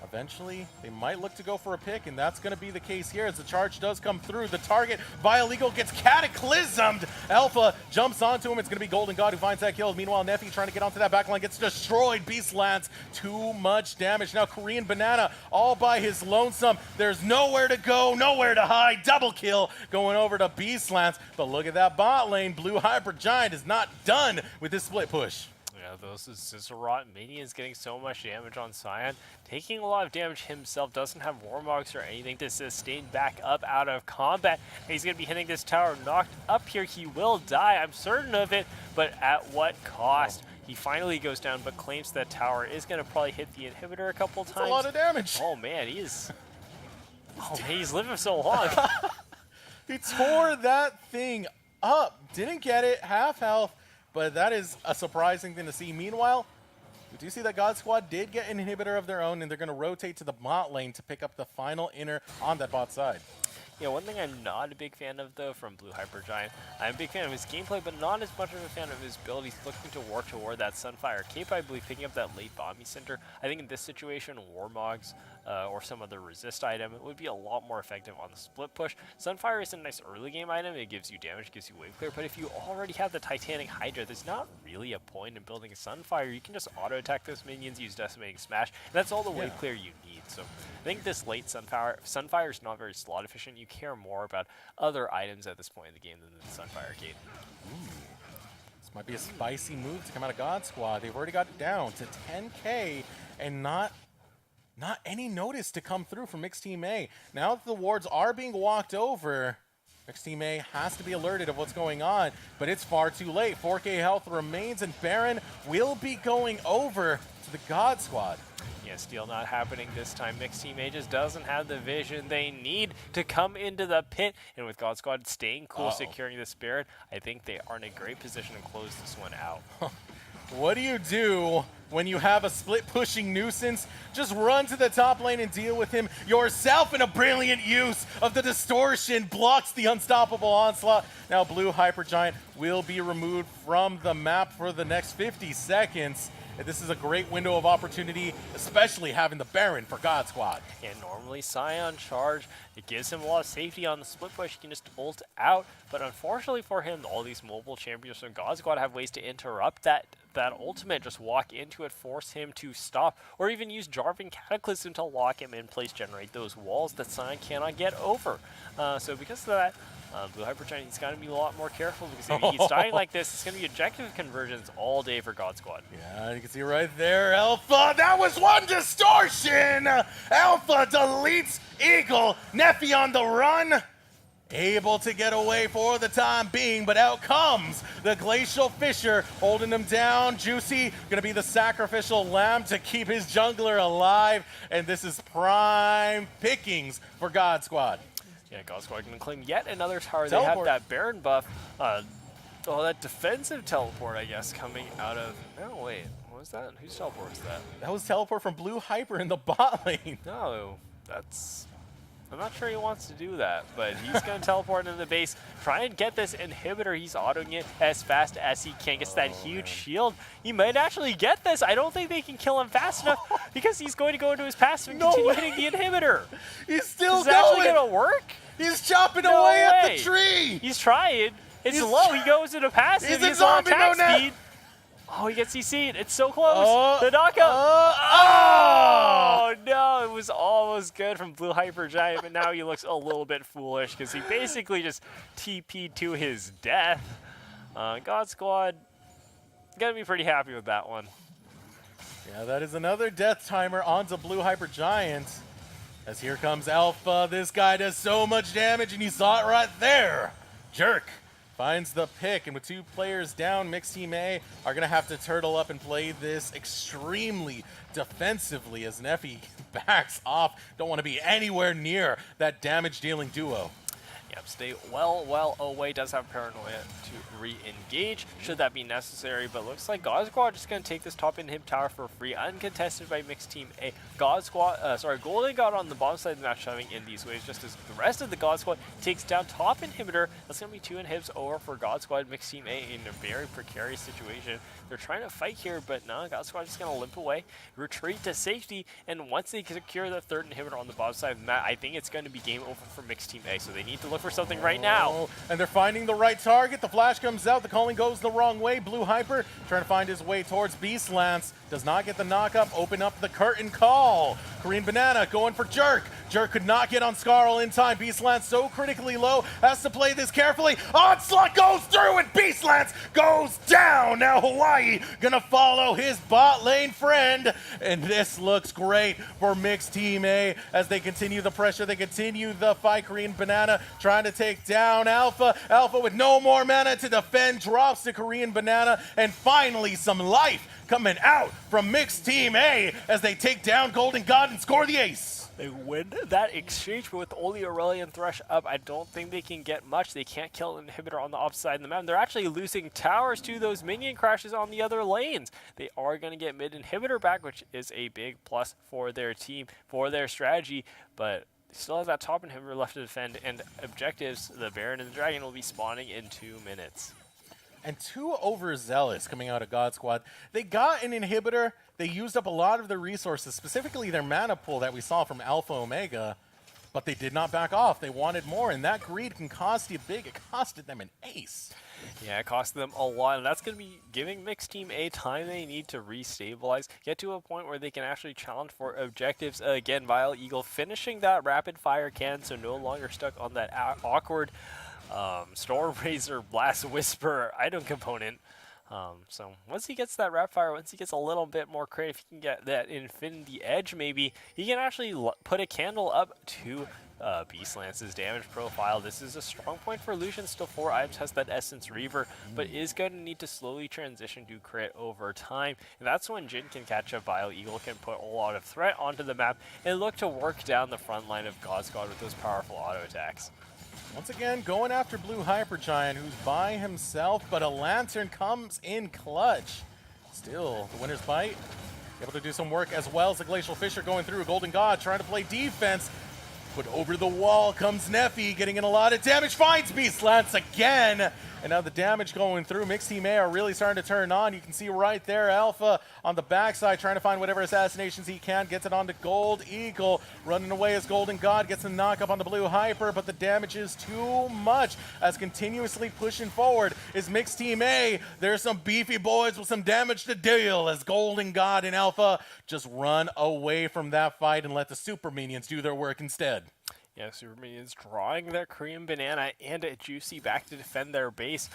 Speaker 1: Eventually, they might look to go for a pick, and that's going to be the case here as the charge does come through. The target, Vile Eagle, gets cataclysmed. Alpha jumps onto him. It's going to be Golden God who finds that kill. Meanwhile, Neffy trying to get onto that backline gets destroyed. Beast Lance, too much damage. Now Korean Banana all by his lonesome. There's nowhere to go, nowhere to hide. Double kill going over to Beast Lance. But look at that bot lane. Blue Hyper Giant is not done with this split push.
Speaker 2: Yeah, those Zizarot minions getting so much damage on Scion. Taking a lot of damage himself, doesn't have Warmogs or anything to sustain back up out of combat. And he's going to be hitting this tower knocked up here. He will die, I'm certain of it, but at what cost? He finally goes down, but claims that tower is going to probably hit the inhibitor a couple times.
Speaker 1: That's a lot of damage.
Speaker 2: Oh man, he's living so long.
Speaker 1: He tore that thing up. Didn't get it, half health. But that is a surprising thing to see. Meanwhile, We do see that God Squad did get an inhibitor of their own, and they're going to rotate to the bot lane to pick up the final inner on that bot side.
Speaker 2: Yeah, one thing I'm not a big fan of, though, from Blue Hypergiant, I'm a big fan of his gameplay, but not as much of a fan of his abilities looking to work toward that Sunfire Cape, I believe, picking up that late bombing center. I think in this situation, Warmogs or some other resist item, it would be a lot more effective on the split push. Sunfire is a nice early game item. It gives you damage, gives you wave clear, but if you already have the Titanic Hydra, there's not really a point in building a Sunfire. You can just auto-attack those minions, use Decimating Smash, and that's all the wave clear you need. So I think this late Sunfire is not very slot efficient. You care more about other items at this point in the game than the Sunfire Gate.
Speaker 1: Ooh. This might be a spicy move to come out of God Squad. They've already got it down to 10K and not any notice to come through from Mixed Team A. Now that the wards are being walked over, Mixed Team A has to be alerted of what's going on, but it's far too late. 4K health remains, and Baron will be going over to the God Squad.
Speaker 2: Yeah, steal not happening this time. Mixed Team A just doesn't have the vision they need to come into the pit. And with God Squad staying cool, securing the Spirit, I think they are in a great position to close this one out.
Speaker 1: What do you do when you have a split pushing nuisance? Just run to the top lane and deal with him yourself, and a brilliant use of the distortion blocks the unstoppable onslaught. Now Blue Hypergiant will be removed from the map for the next 50 seconds. This is a great window of opportunity, especially having the Baron for God Squad.
Speaker 2: And normally Scion charge, it gives him a lot of safety on the split push. He can just ult out, but unfortunately for him, all these mobile champions from God Squad have ways to interrupt that ultimate, just walk into it, force him to stop, or even use Jarvan Cataclysm to lock him in place, generate those walls that Scion cannot get over. So because of that, Blue Hypergiant, he's got to be a lot more careful, because if he keeps dying like this, it's going to be objective conversions all day for God Squad.
Speaker 1: Yeah, you can see right there, Alpha, that was one distortion! Alpha deletes Eagle, Neffy on the run, able to get away for the time being, but out comes the Glacial Fisher, holding him down. Juicy gonna be the sacrificial lamb to keep his jungler alive, and this is prime pickings for God Squad.
Speaker 2: Yeah, God Squad can claim yet another tower.
Speaker 1: Teleport.
Speaker 2: They have that Baron buff. That defensive teleport, I guess, coming out of... No, wait. What was that? Whose teleport was that?
Speaker 1: That was teleport from Blue Hyper in the bot lane.
Speaker 2: No, that's... I'm not sure he wants to do that, but he's going to teleport into the base, try and get this inhibitor. He's autoing it as fast as he can. Gets that huge shield. He might actually get this. I don't think they can kill him fast enough, because he's going to go into his passive and continue hitting the inhibitor.
Speaker 1: He's still
Speaker 2: going. Is it actually going to work?
Speaker 1: He's chopping away at the tree.
Speaker 2: He's trying. It's low. He goes into passive.
Speaker 1: He's
Speaker 2: He's
Speaker 1: a
Speaker 2: on
Speaker 1: zombie
Speaker 2: attack speed. Oh, he gets CC'd. It's so close. The knockup. Oh, no. It was almost good from Blue Hypergiant, but now he looks a little bit foolish, because he basically just TP'd to his death. God Squad, going to be pretty happy with that one.
Speaker 1: Yeah, that is another death timer onto Blue Hypergiant. As here comes Alpha. This guy does so much damage, and you saw it right there. Jerk finds the pick, and with 2 players down, Mixed Team A are going to have to turtle up and play this extremely defensively as Neffy backs off. Don't want to be anywhere near that damage-dealing duo.
Speaker 2: Yep, stay well away. Does have Paranoia to re-engage, should that be necessary, but looks like God Squad just going to take this top inhib tower for free, uncontested by Mixed Team A. Golden God on the bottom side of the map shoving in these waves, just as the rest of the God Squad takes down top inhibitor. That's going to be 2 inhibs over for God Squad. Mixed Team A in a very precarious situation. They're trying to fight here, but no, God Squad just going to limp away, retreat to safety, and once they secure the 3rd inhibitor on the bottom side of the map, I think it's going to be game over for Mixed Team A, so they need to look for something right now.
Speaker 1: And they're finding the right target. The flash comes out. The calling goes the wrong way. Blue Hyper trying to find his way towards Beast Lance. Does not get the knock-up. Open up the curtain call. Korean Banana going for Jerk. Jerk could not get on Scarl in time. Beast Lance so critically low. Has to play this carefully. Onslaught goes through and Beast Lance goes down. Now Hawaii gonna follow his bot lane friend. And this looks great for Mixed Team A as they continue the pressure. They continue the fight. Korean Banana trying to take down Alpha. Alpha with no more mana to defend. Drops to Korean Banana. And finally some life coming out from Mixed Team A as they take down Golden God and score the ace.
Speaker 2: They win that exchange, but with only Aurelion Thresh up, I don't think they can get much. They can't kill an inhibitor on the opposite side of the map. They're actually losing towers to those minion crashes on the other lanes. They are going to get mid inhibitor back, which is a big plus for their team, for their strategy, but they still have that top inhibitor left to defend, and objectives, the Baron and the Dragon, will be spawning in 2 minutes.
Speaker 1: And too overzealous coming out of God Squad. They got an inhibitor. They used up a lot of their resources, specifically their mana pool that we saw from Alpha Omega, but they did not back off. They wanted more, and that greed can cost you big. It costed them an ace.
Speaker 2: Yeah, it cost them a lot, and that's going to be giving Mixed Team A time they need to restabilize, get to a point where they can actually challenge for objectives. Again, Vile Eagle finishing that rapid fire can, so no longer stuck on that awkward Storm Razor Blast Whisper item component. So once he gets that rapid fire, once he gets a little bit more creative, he can get that Infinity Edge maybe, he can actually put a candle up to Beastlance's damage profile. This is a strong point for Lucian. Still 4 items, has that Essence Reaver, but is going to need to slowly transition to crit over time. And that's when Jhin can catch up. Vile Eagle can put a lot of threat onto the map and look to work down the front line of God Squad with those powerful auto attacks.
Speaker 1: Once again, going after Blue Hypergiant, who's by himself, but a Lantern comes in clutch. Still, the winner's bite, able to do some work as well as the Glacial Fisher going through. Golden God trying to play defense, but over the wall comes Neffy, getting in a lot of damage, finds Beastlance again. And now the damage going through. Mixed Team A are really starting to turn on. You can see right there, Alpha on the backside trying to find whatever assassinations he can. Gets it onto Gold Eagle. Running away as Golden God gets the knock up on the Blue Hyper, but the damage is too much as continuously pushing forward is Mixed Team A. There's some beefy boys with some damage to deal as Golden God and Alpha just run away from that fight and let the Super Minions do their work instead.
Speaker 2: Yeah, Super Minions drawing their Korean Banana and a Juicy back to defend their base.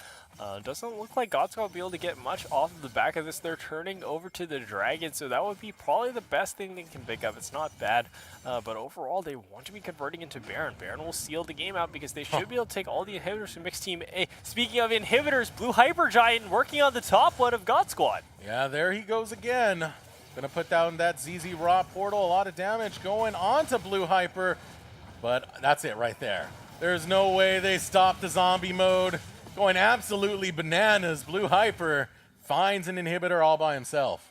Speaker 2: Doesn't look like God Squad will be able to get much off of the back of this. They're turning over to the Dragon, so that would be probably the best thing they can pick up. It's not bad, but overall they want to be converting into Baron. Baron will seal the game out because they should be able to take all the inhibitors from Mixed Team A. Speaking of inhibitors, Blue Hypergiant working on the top one of God Squad.
Speaker 1: Yeah, there he goes again. Gonna put down that ZZ Rot portal. A lot of damage going on to Blue Hyper. But that's it right there. There's no way they stop the zombie mode. Going absolutely bananas. Blue Hyper finds an inhibitor all by himself.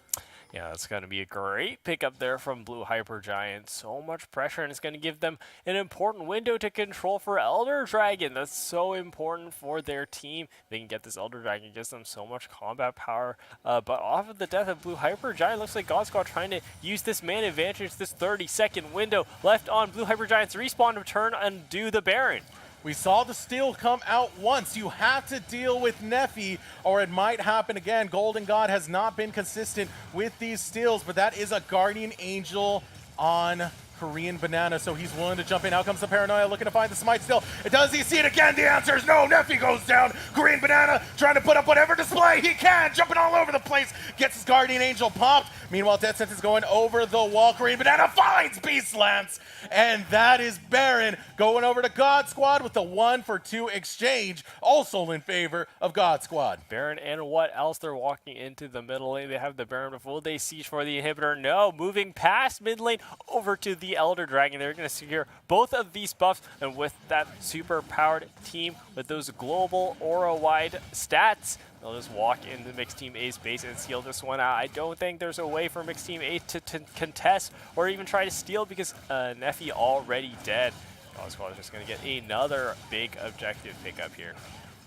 Speaker 2: Yeah, that's going to be a great pickup there from Blue Hypergiant. So much pressure, and it's going to give them an important window to control for Elder Dragon. That's so important for their team. They can get this Elder Dragon. It gives them so much combat power. But off of the death of Blue Hypergiant, looks like God Squad trying to use this man advantage, this 30-second window left on Blue Hypergiant's respawn to turn and do the Baron.
Speaker 1: We saw the steal come out once. You have to deal with Neffy, or it might happen again. Golden God has not been consistent with these steals, but that is a Guardian Angel on Korean Banana, so he's willing to jump in. Out comes the Paranoia, looking to find the smite still. Does he see it again? The answer is no. Neffy goes down. Korean Banana trying to put up whatever display he can, jumping all over the place. Gets his Guardian Angel popped. Meanwhile, Death Sentence going over the wall. Korean Banana finds Beastlance, and that is Baron going over to God Squad with the 1-for-2 exchange, also in favor of God Squad.
Speaker 2: Baron and what else? They're walking into the middle lane. They have the Baron, but will they siege for the inhibitor? No, moving past mid lane over to the Elder Dragon. They're going to secure both of these buffs, and with that super powered team with those global aura-wide stats, they'll just walk into Mixed Team A's base and seal this one out. I don't think there's a way for Mixed Team A to contest or even try to steal because Neffy already dead. God Squad is just going to get another big objective pickup here.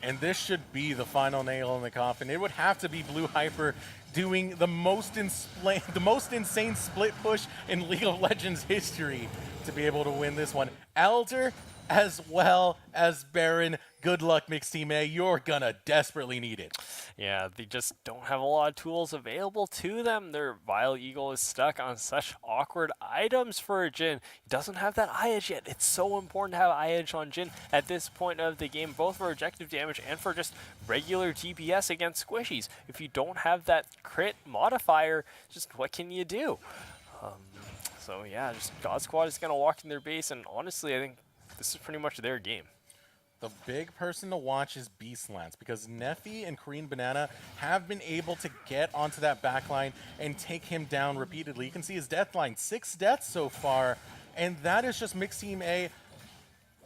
Speaker 1: And this should be the final nail in the coffin. It would have to be Blue Hyper doing the most insane split push in League of Legends history to be able to win this one. Elder as well as Baron. Good luck, Mixed Team A. You're gonna desperately need it.
Speaker 2: Yeah, they just don't have a lot of tools available to them. Their Vile Eagle is stuck on such awkward items for Jhin. He doesn't have that eye edge yet. It's so important to have eye edge on Jhin at this point of the game, both for objective damage and for just regular DPS against squishies. If you don't have that crit modifier, just what can you do? So yeah, just God Squad is gonna walk in their base, and honestly, I think this is pretty much their game.
Speaker 1: The big person to watch is Beastlance, because Neffy and Korean Banana have been able to get onto that backline and take him down repeatedly. You can see his death line, 6 deaths so far, and that is just Mixed Team A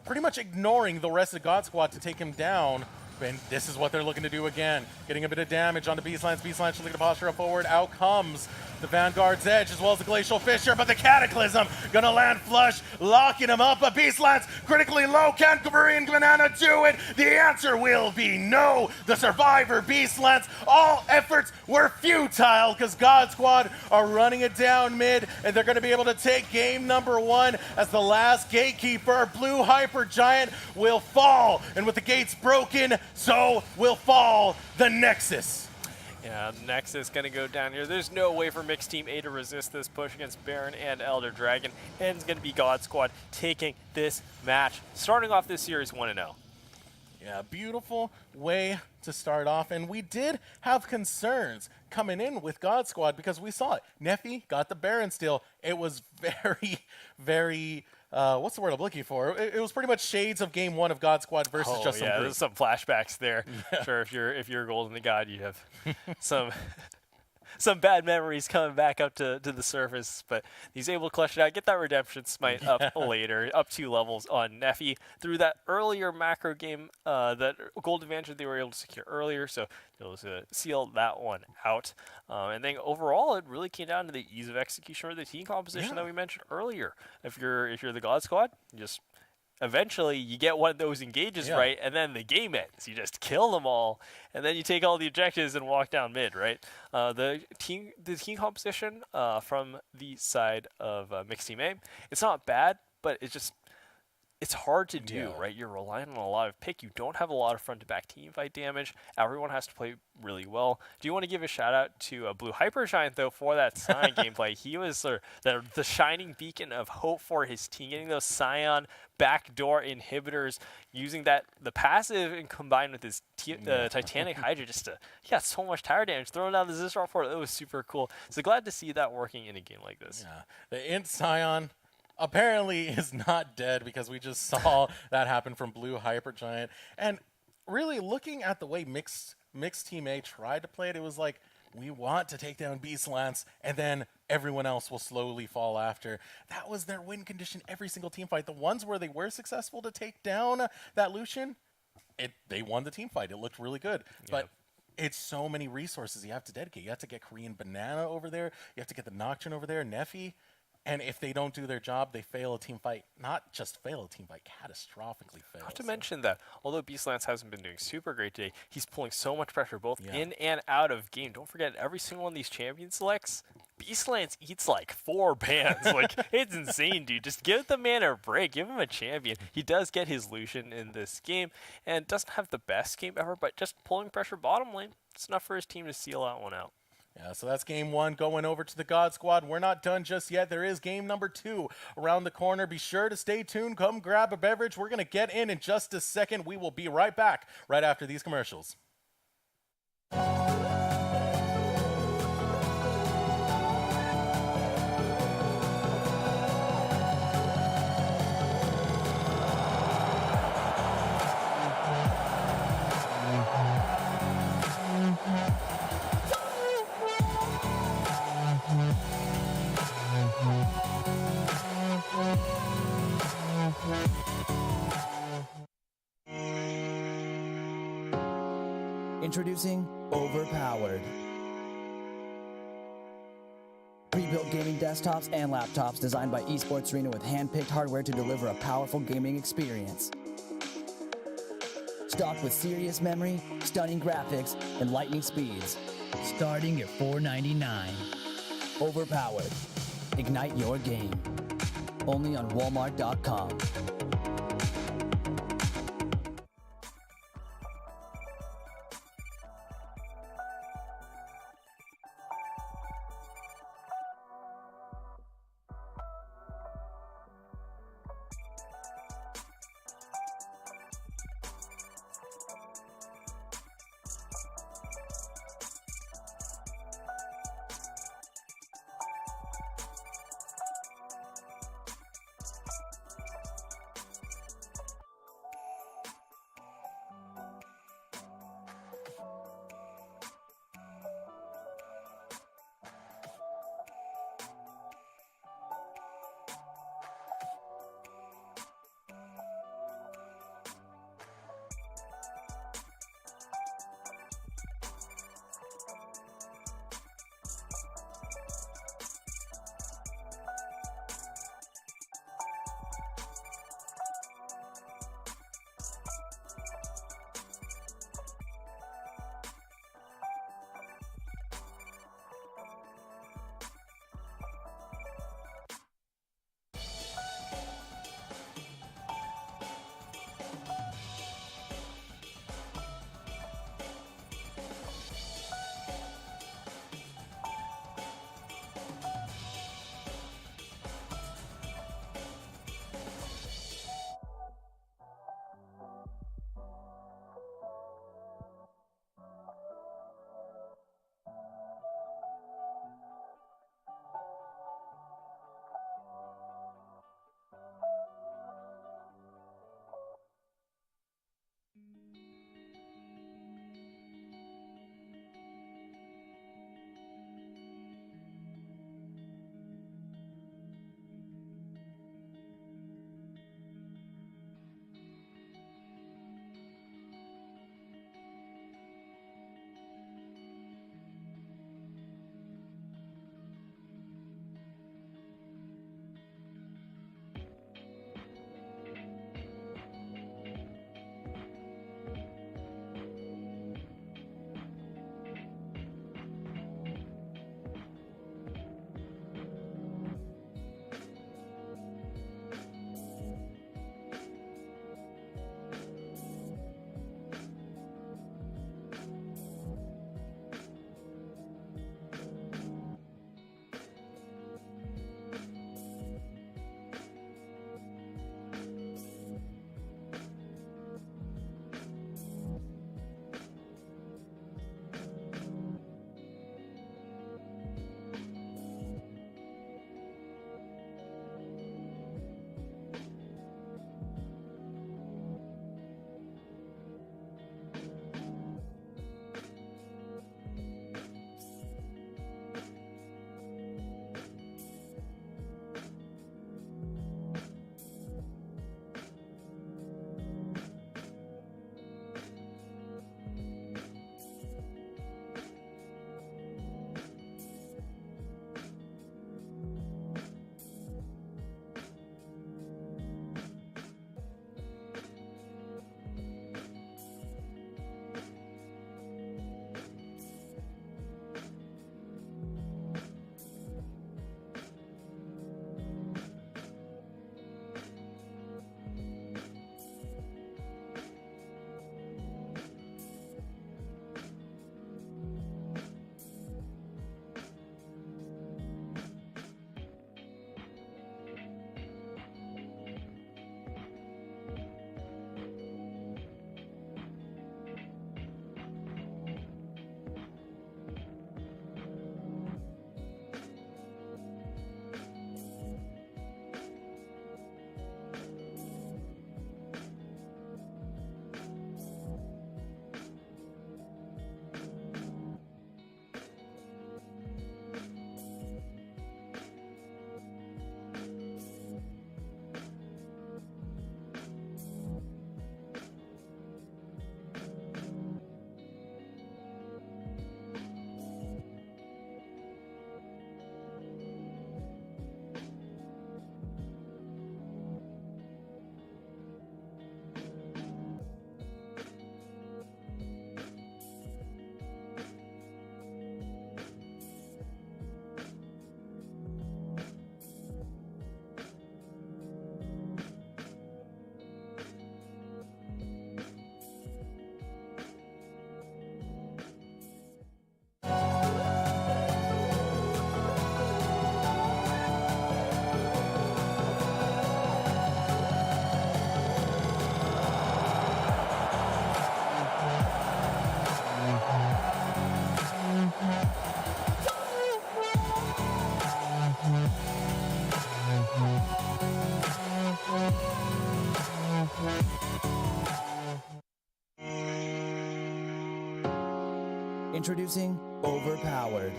Speaker 1: pretty much ignoring the rest of God Squad to take him down. And this is what they're looking to do again. Getting a bit of damage onto Beastlands. Beastlands looking to posture up forward. Out comes the Vanguard's Edge as well as the Glacial Fissure, but the Cataclysm gonna land flush, locking him up. But Beastlands critically low. Can Korean Banana do it? The answer will be no. The survivor Beastlands, all efforts were futile because God Squad are running it down mid, and they're gonna be able to take game number 1 as the last gatekeeper, Blue Hyper Giant, will fall. And with the gates broken, so will fall the Nexus.
Speaker 2: Yeah, Nexus gonna go down here. There's no way for Mixed Team A to resist this push against Baron and Elder Dragon, and it's gonna be God Squad taking this match, starting off this series 1-0.
Speaker 1: Yeah, beautiful way to start off, and we did have concerns coming in with God Squad because we saw it. Neffy got the Baron steal. It was very, very what's the word I'm looking for? It was pretty much shades of game 1 of God Squad versus just some
Speaker 2: yeah,
Speaker 1: group.
Speaker 2: there's some flashbacks there. Yeah. Sure, if you're Golden the God, you have some bad memories coming back up to the surface, but he's able to clutch it out, get that redemption smite up later, up 2 levels on Neffy through that earlier macro game, that gold advantage they were able to secure earlier, so able to seal that one out. And then overall, it really came down to the ease of execution or the team composition that we mentioned earlier. If you're the God Squad, you just eventually you get one of those engages right, and then the game ends. You just kill them all, and then you take all the objectives and walk down mid, right? The team composition from the side of Mixed Team A, it's not bad, but it's hard to do, right? You're relying on a lot of pick. You don't have a lot of front-to-back team fight damage. Everyone has to play really well. Do you want to give a shout-out to Blue Hyper Giant, though, for that Scion gameplay? He was the shining beacon of hope for his team, getting those Scion backdoor inhibitors, using the passive and combined with his Titanic Hydra he got so much tower damage, throwing down the Zisrar port. It was super cool. So glad to see that working in a game like this.
Speaker 1: Yeah, the Int Scion apparently is not dead because we just saw that happen from Blue Hyper Giant. And really looking at the way Mixed Team A tried to play it, it was like, we want to take down Beastlands, and then everyone else will slowly fall after. That was their win condition every single team fight. The ones where they were successful to take down that Lucian, they won the team fight. It looked really good. Yeah. But it's so many resources you have to dedicate. You have to get Korean Banana over there. You have to get the Nocturne over there, Neffy. And if they don't do their job, they fail a team fight. Not just fail a team fight, catastrophically fail.
Speaker 2: Not to mention that, although Beastlands hasn't been doing super great today, he's pulling so much pressure both in and out of game. Don't forget, every single one of these champion selects, Beastlands eats like 4 bans. Like, it's insane, dude. Just give the man a break. Give him a champion. He does get his Lucian in this game, and doesn't have the best game ever, but just pulling pressure bottom lane, it's enough for his team to seal that one out.
Speaker 1: Yeah, so that's game 1 going over to the God Squad. We're not done just yet. There is game number 2 around the corner. Be sure to stay tuned. Come grab a beverage. We're going to get in just a second. We will be right back right after these commercials.
Speaker 3: Introducing Overpowered. Pre-built gaming desktops and laptops designed by Esports Arena with hand-picked hardware to deliver a powerful gaming experience. Stocked with serious memory, stunning graphics, and lightning speeds. Starting at $499. Overpowered. Ignite your game. Only on Walmart.com. Introducing Overpowered.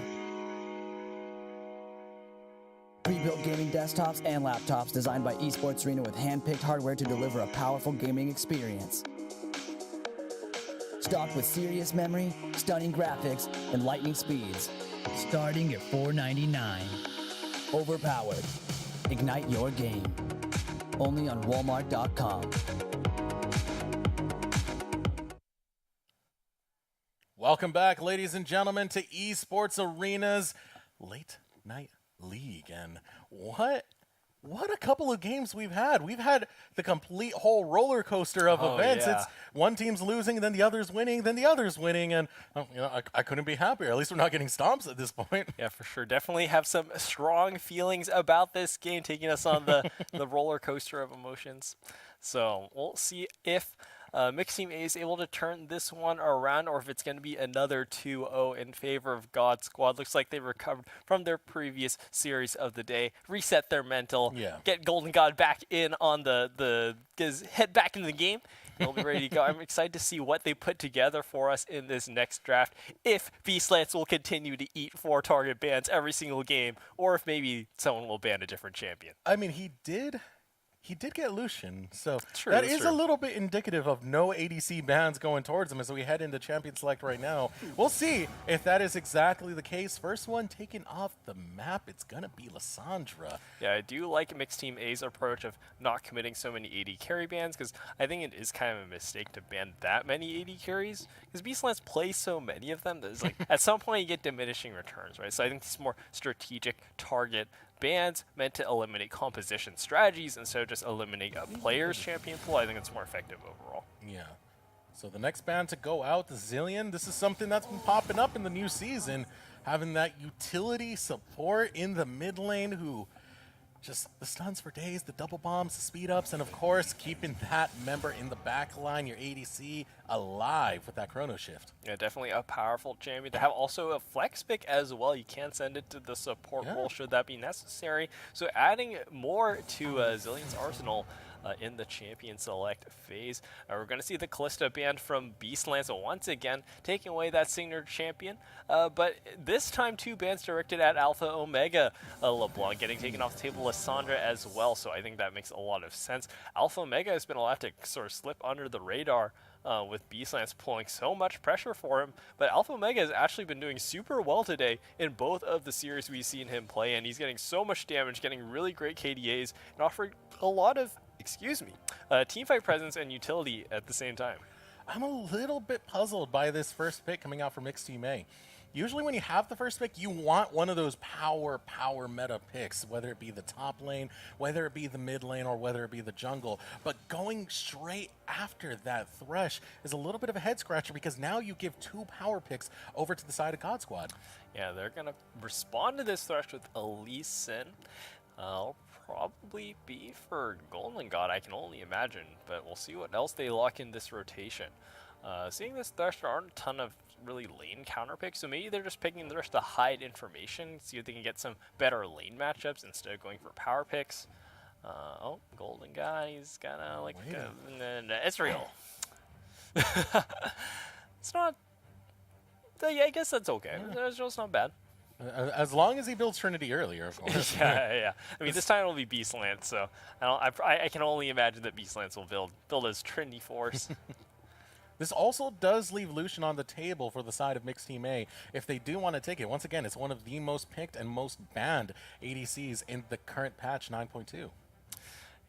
Speaker 3: Pre-built gaming desktops and laptops designed by Esports Arena with hand-picked hardware to deliver a powerful gaming experience. Stocked with serious memory, stunning graphics, and lightning speeds. Starting at $499. Overpowered. Ignite your game. Only on Walmart.com.
Speaker 1: Welcome back, ladies and gentlemen, to Esports Arena's Late Night League. And what a couple of games we've had. We've had the complete whole roller coaster of events.
Speaker 2: Yeah.
Speaker 1: It's one team's losing, then the other's winning, then the other's winning. And I couldn't be happier. At least we're not getting stomps at this point.
Speaker 2: Yeah, for sure. Definitely have some strong feelings about this game, taking us on the roller coaster of emotions. So we'll see if Mixed Team A is able to turn this one around, or if it's going to be another 2-0 in favor of God Squad. Looks like they recovered from their previous series of the day, reset their mental, get Golden God back in on head back into the game. They'll be ready to go. I'm excited to see what they put together for us in this next draft. If Beastlance will continue to eat 4 target bans every single game, or if maybe someone will ban a different champion.
Speaker 1: I mean, he did get Lucian, so
Speaker 2: True,
Speaker 1: that is
Speaker 2: true.
Speaker 1: a little bit indicative of no ADC bans going towards him as we head into Champion Select right now. We'll see if that is exactly the case. First one taken off the map, it's going to be Lissandra.
Speaker 2: Yeah, I do like Mixed Team A's approach of not committing so many AD carry bans, because I think it is kind of a mistake to ban that many AD carries, because Beastlance plays so many of them that it's like at some point you get diminishing returns, right? So I think these more strategic target bans meant to eliminate composition strategies instead of just eliminate a player's champion pool. I think it's more effective overall.
Speaker 1: Yeah. So the next ban to go out, the Zillion, this is something that's been popping up in the new season, having that utility support in the mid lane who just the stuns for days, the double bombs, the speed ups, and of course keeping that member in the back line, your ADC, alive with that chrono shift.
Speaker 2: Yeah, definitely a powerful champion to have. Also a flex pick as well. You can send it to the support role should that be necessary. So adding more to Zillion's arsenal in the champion select phase. We're going to see the Callista banned from Beastlance once again, taking away that signature champion. But this time 2 bans directed at Alpha Omega. LeBlanc getting taken off the table, Lissandra as well. So I think that makes a lot of sense. Alpha Omega has been allowed to sort of slip under the radar with Beastlance pulling so much pressure for him. But Alpha Omega has actually been doing super well today in both of the series we've seen him play, and he's getting so much damage, getting really great KDAs, and offering a lot of, teamfight presence and utility at the same time.
Speaker 1: I'm a little bit puzzled by this first pick coming out from Mixed Team A. Usually when you have the first pick, you want one of those power meta picks, whether it be the top lane, whether it be the mid lane, or whether it be the jungle. But going straight after that Thresh is a little bit of a head scratcher, because now you give 2 power picks over to the side of God Squad.
Speaker 2: Yeah, they're going to respond to this Thresh with Elisen. I'll probably be for Golden God, I can only imagine, but we'll see what else they lock in this rotation. Seeing this Thresh, there aren't a ton of really lane counter picks, so maybe they're just picking the Thresh to hide information, see if they can get some better lane matchups instead of going for power picks. Oh, Golden God, he's kind of like Ezreal. It's not, yeah, I guess that's okay. Ezreal's not bad.
Speaker 1: As long as he builds Trinity earlier, of course.
Speaker 2: yeah. I mean, this time it'll be Beastlance, so I can only imagine that Beastlance will build as Trinity Force.
Speaker 1: This also does leave Lucian on the table for the side of Mixed Team A if they do want to take it. Once again, it's one of the most picked and most banned ADCs in the current patch 9.2.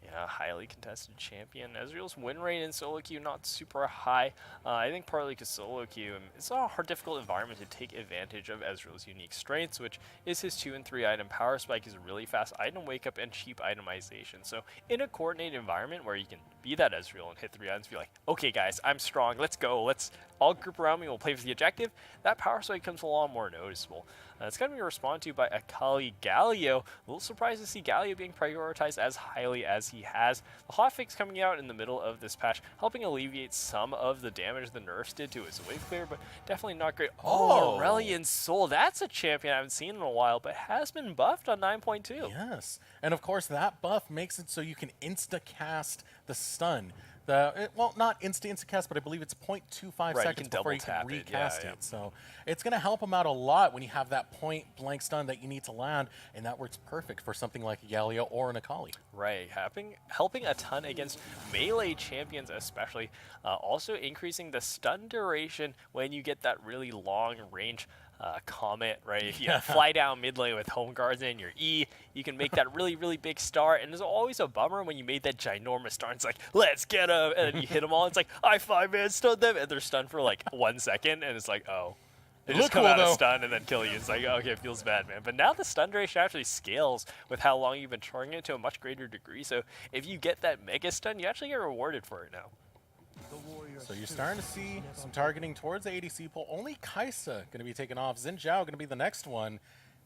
Speaker 2: Yeah, highly contested champion. Ezreal's win rate in solo queue not super high. I think partly because solo queue, it's a hard, difficult environment to take advantage of Ezreal's unique strengths, which is his 2 and 3 item power spike, is a really fast item wake up, and cheap itemization. So in a coordinated environment where you can be that Ezreal and hit 3 items, be like, okay guys, I'm strong, let's go, let's all group around me, we'll play for the objective, that power spike becomes a lot more noticeable. It's going to be responded to by Akali Galio. A little surprised to see Galio being prioritized as highly as he has. The hotfix coming out in the middle of this patch, helping alleviate some of the damage the nerfs did to his wave clear, but definitely not great. Oh, Aurelion Sol, that's a champion I haven't seen in a while, but has been buffed on 9.2.
Speaker 1: Yes, and of course that buff makes it so you can insta-cast the stun. Well, not instant cast, but I believe it's 0.25
Speaker 2: Right, you
Speaker 1: seconds
Speaker 2: can
Speaker 1: before you
Speaker 2: double
Speaker 1: can
Speaker 2: tap it,
Speaker 1: recast
Speaker 2: yeah.
Speaker 1: it. So it's going to help him out a lot when you have that point blank stun that you need to land, and that works perfect for something like a Galio or an Akali.
Speaker 2: Right, helping a ton against melee champions especially. Also increasing the stun duration when you get that really long range Comet, right? If you fly down mid lane with home guards and your E, you can make that really, really big star. And there's always a bummer when you made that ginormous star. And it's like, let's get him. And then you hit them all. It's like, I 5-man stunned them. And they're stunned for like 1 second. And it's like, oh. They just come out of stun and then kill you. It's like, okay, it feels bad, man. But now the stun duration actually scales with how long you've been targeting it to a much greater degree. So if you get that mega stun, you actually get rewarded for it now.
Speaker 1: So you're starting to see some targeting towards the ADC pool. Only Kaisa going to be taken off. Xin Zhao going to be the next one.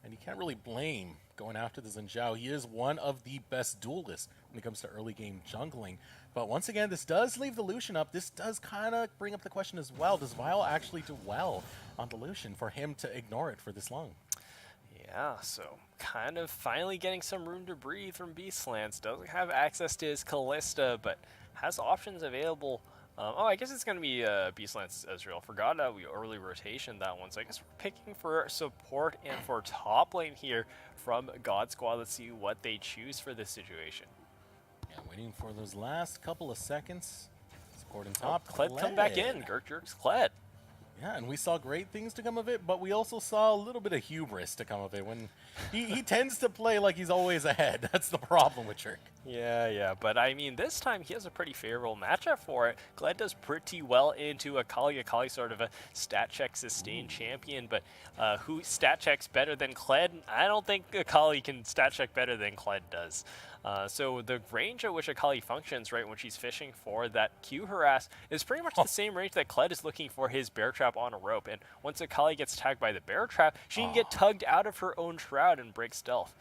Speaker 1: And you can't really blame going after the Xin Zhao. He is one of the best duelists when it comes to early game jungling. But once again, this does leave the Lucian up. This does kind of bring up the question as well. Does Vile actually do well on the Lucian for him to ignore it for this long?
Speaker 2: Yeah, so kind of finally getting some room to breathe from Beastlands. Doesn't have access to his Callista, but has options available. I guess it's going to be Beastlands Ezreal. Forgot that we early rotation that one. So I guess we're picking for support and for top lane here from God Squad. Let's see what they choose for this situation.
Speaker 1: Yeah, waiting for those last couple of seconds. Support and top.
Speaker 2: Kled come back in. Gurk jerks Kled.
Speaker 1: Yeah, and we saw great things to come of it, but we also saw a little bit of hubris to come of it. When he tends to play like he's always ahead. That's the problem with Jerk.
Speaker 2: Yeah, but I mean, this time he has a pretty favorable matchup for it. Kled does pretty well into Akali. Akali sort of a stat check sustained champion, but who stat checks better than Kled? I don't think Akali can stat check better than Kled does. So the range at which Akali functions, right, when she's fishing for that Q harass is pretty much the same range that Kled is looking for his bear trap on a rope. And once Akali gets tagged by the bear trap, she can get tugged out of her own shroud and break stealth.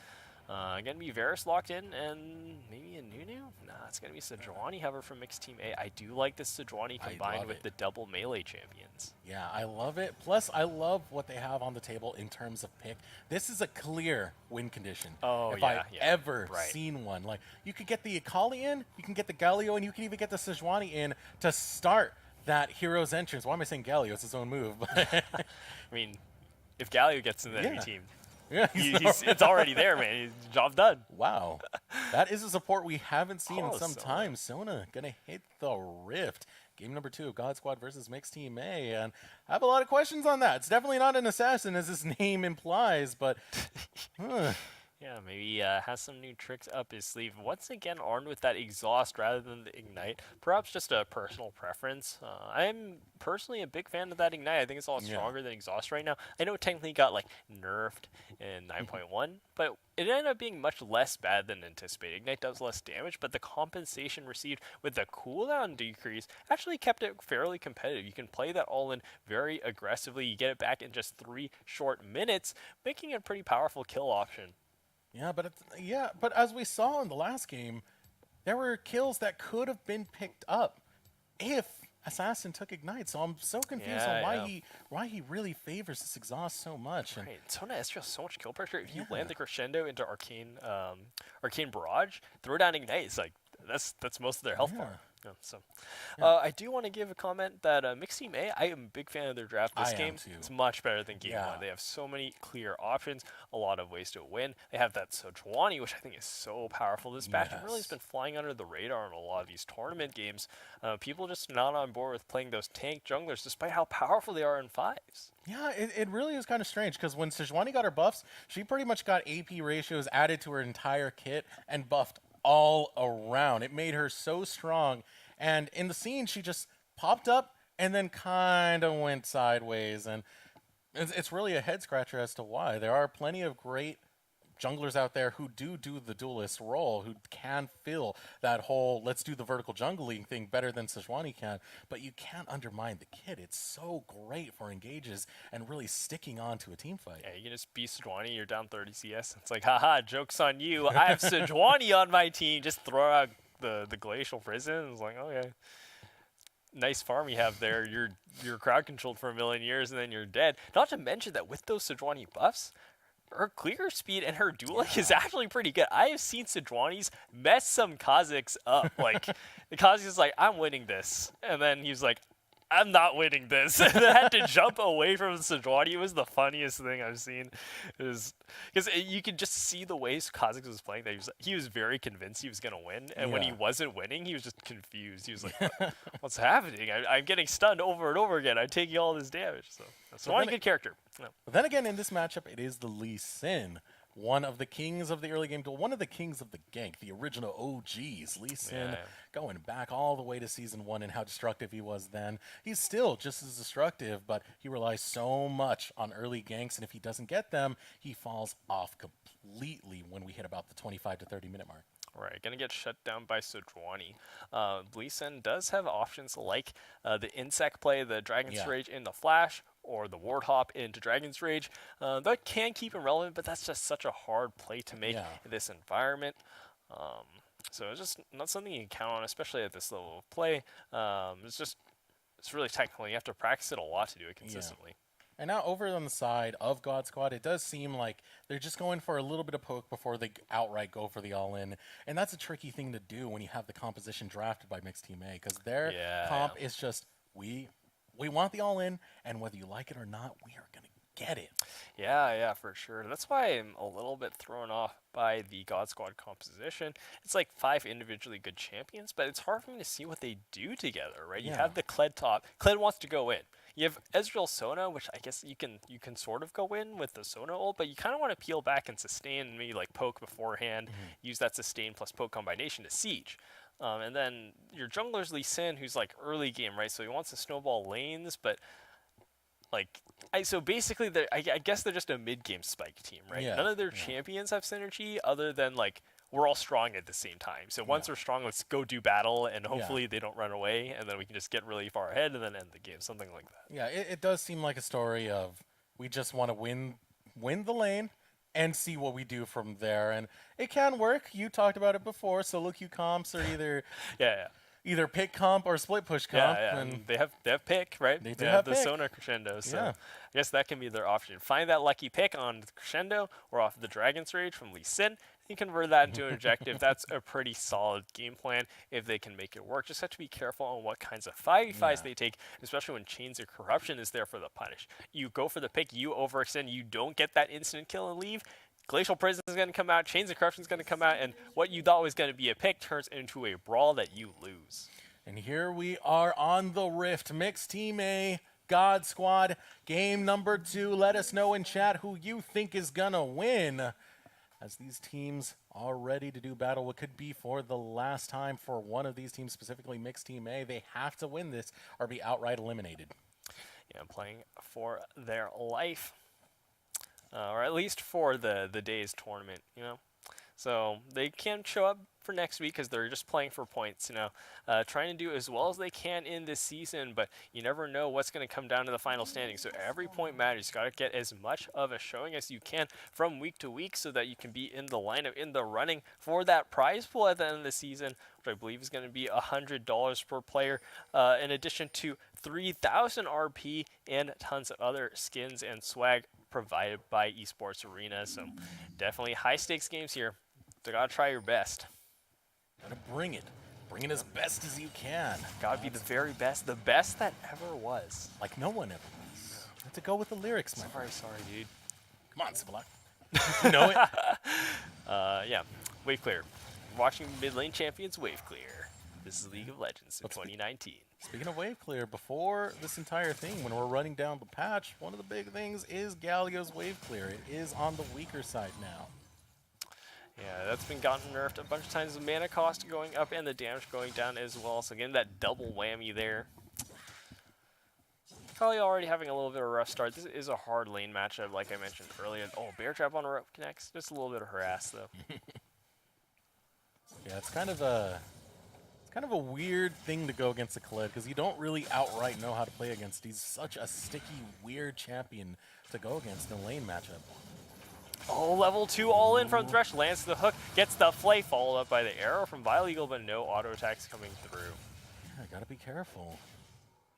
Speaker 2: Gonna be Varus locked in, and maybe a Nunu? Nah, it's gonna be Sejuani, however, from mixed team A. I do like this Sejuani combined with the double melee champions.
Speaker 1: Yeah, I love it. Plus, I love what they have on the table in terms of pick. This is a clear win condition. If I've ever seen one. Like, you could get the Akali in, you can get the Galio, and you can even get the Sejuani in to start that hero's entrance. Why am I saying Galio? It's his own move.
Speaker 2: I mean, if Galio gets in the enemy team,
Speaker 1: yeah,
Speaker 2: it's already there, man. Job done.
Speaker 1: Wow. That is a support we haven't seen in some time. Sona gonna hit the Rift. Game number 2 of God Squad versus Mixed Team A. And I have a lot of questions on that. It's definitely not an assassin, as his name implies, but...
Speaker 2: Yeah, maybe has some new tricks up his sleeve. Once again, armed with that exhaust rather than the ignite. Perhaps just a personal preference. I'm personally a big fan of that ignite. I think it's a lot stronger than exhaust right now. I know it technically got like nerfed in 9.1, but it ended up being much less bad than anticipated. Ignite does less damage, but the compensation received with the cooldown decrease actually kept it fairly competitive. You can play that all in very aggressively. You get it back in just 3 short minutes, making it a pretty powerful kill option.
Speaker 1: Yeah, but as we saw in the last game, there were kills that could have been picked up if Assassin took Ignite. So I'm so confused on why he really favors this exhaust so much.
Speaker 2: Right, Sona Ezreal has so much kill pressure. If you land the crescendo into Arcane Barrage, throw down Ignite. It's like that's most of their health bar. I do want to give a comment that Mixed Team A, I am a big fan of their draft this game. It's much better than Game 1. They have so many clear options, a lot of ways to win. They have that Sejuani, which I think is so powerful. This matchup really has been flying under the radar in a lot of these tournament games. People just not on board with playing those tank junglers, despite how powerful they are in 5s.
Speaker 1: Yeah, it really is kind of strange, because when Sejuani got her buffs, she pretty much got AP ratios added to her entire kit and buffed all around. It made her so strong, and in the scene she just popped up and then kind of went sideways, and it's really a head scratcher as to why. There are plenty of great junglers out there who do the duelist role, who can fill that whole let's do the vertical jungling thing better than Sejuani can, but you can't undermine the kit. It's so great for engages and really sticking on to a team fight.
Speaker 2: Yeah, you can just be Sejuani, you're down 30 CS. It's like, haha, joke's on you. I have Sejuani on my team. Just throw out the Glacial Prison. It's like, okay. Nice farm you have there. You're crowd controlled for 1 million years and then you're dead. Not to mention that with those Sejuani buffs, her clear speed and her dueling is actually pretty good. I have seen Sejuani's mess some Kazakhs up. Like, the Kazakh's like, I'm winning this. And then he's like, I'm not winning this. And I had to jump away from Sejuani. It was the funniest thing I've seen. Because you could just see the ways Kazakhs was playing. That he was very convinced he was going to win. And when he wasn't winning, he was just confused. He was like, what's happening? I'm getting stunned over and over again. I'm taking all this damage. So Sejuani, good character. No.
Speaker 1: But then again, in this matchup, it is the Lee Sin. One of the kings of the early game duel, one of the kings of the gank, the original OGs. Lee Sin going back all the way to Season 1 and how destructive he was then. He's still just as destructive, but he relies so much on early ganks, and if he doesn't get them, he falls off completely when we hit about the 25 to 30 minute mark.
Speaker 2: Right, gonna get shut down by Sejuani. Lee Sin does have options like the Insect play, the Dragon's Rage in the Flash, or the Ward Hop into Dragon's Rage. That can keep him relevant, but that's just such a hard play to make in this environment. So it's just not something you can count on, especially at this level of play. It's really technical. You have to practice it a lot to do it consistently.
Speaker 1: And now over on the side of God Squad, it does seem like they're just going for a little bit of poke before they outright go for the all-in. And that's a tricky thing to do when you have the composition drafted by Mixed Team A, because their comp is just, we want the all-in, and whether you like it or not, we are going to get it.
Speaker 2: Yeah, for sure. That's why I'm a little bit thrown off by the God Squad composition. It's like 5 individually good champions, but it's hard for me to see what they do together, right? You have the Kled top. Kled wants to go in. You have Ezreal Sona, which I guess you can sort of go in with the Sona ult, but you kind of want to peel back and sustain and maybe like poke beforehand, use that sustain plus poke combination to siege. And then your jungler's Lee Sin, who's like early game, right? So he wants to snowball lanes, but so basically, I guess they're just a mid-game spike team, right?
Speaker 1: Yeah,
Speaker 2: None of their champions have synergy other than like we're all strong at the same time. So once we're strong, let's go do battle, and hopefully they don't run away, and then we can just get really far ahead and then end the game, something like that.
Speaker 1: Yeah, it does seem like a story of we just want to win the lane and see what we do from there, and it can work. You talked about it before. Solo queue comps are either either pick comp or split push comp.
Speaker 2: And they have pick, right?
Speaker 1: They have
Speaker 2: the
Speaker 1: pick.
Speaker 2: Sona Crescendo, so I guess that can be their option. Find that lucky pick on the Crescendo or off the Dragon's Rage from Lee Sin, and convert that into an objective. That's a pretty solid game plan if they can make it work. Just have to be careful on what kinds of 5v5s they take, especially when Chains of Corruption is there for the punish. You go for the pick, you overextend, you don't get that instant kill and leave, Glacial Prison is going to come out, Chains of Corruption is going to come out, and what you thought was going to be a pick turns into a brawl that you lose.
Speaker 1: And here we are on the Rift. Mixed Team A, God Squad, game number 2. Let us know in chat who you think is going to win, as these teams are ready to do battle. What could be for the last time for one of these teams, specifically Mixed Team A. They have to win this or be outright eliminated.
Speaker 2: Yeah, playing for their life. Or at least for the day's tournament, So they can show up for next week because they're just playing for points, trying to do as well as they can in this season, but you never know what's going to come down to the final standing. So every point matters. You got to get as much of a showing as you can from week to week so that you can be in the lineup, in the running for that prize pool at the end of the season, which I believe is going to be $100 per player, in addition to 3,000 RP and tons of other skins and swag provided by Esports Arena. So definitely high stakes games here. So gotta try your best.
Speaker 1: Gotta bring it. Bring it as best as you can.
Speaker 2: Gotta be the very best. The best that ever was.
Speaker 1: Like no one ever was. You have to go with the lyrics, my friend.
Speaker 2: Sorry, dude.
Speaker 1: Come on, Civilak. You know it?
Speaker 2: Yeah. Wave clear. Watching mid lane champions wave clear. This is League of Legends in 2019.
Speaker 1: Speaking of wave clear, before this entire thing, when we're running down the patch, one of the big things is Galio's wave clear. It is on the weaker side now.
Speaker 2: Yeah, that's been gotten nerfed a bunch of times. The mana cost going up and the damage going down as well. So again, that double whammy there. Probably already having a little bit of a rough start. This is a hard lane matchup, like I mentioned earlier. Oh, Bear Trap on a rope connects. Just a little bit of harass, though.
Speaker 1: Yeah, it's kind of a weird thing to go against a Khalid because you don't really outright know how to play against. He's such a sticky, weird champion to go against in a lane matchup.
Speaker 2: Oh, level 2 all in from Thresh, lands the hook, gets the flay, followed up by the arrow from Vile Eagle, but no auto attacks coming through.
Speaker 1: Yeah, gotta be careful.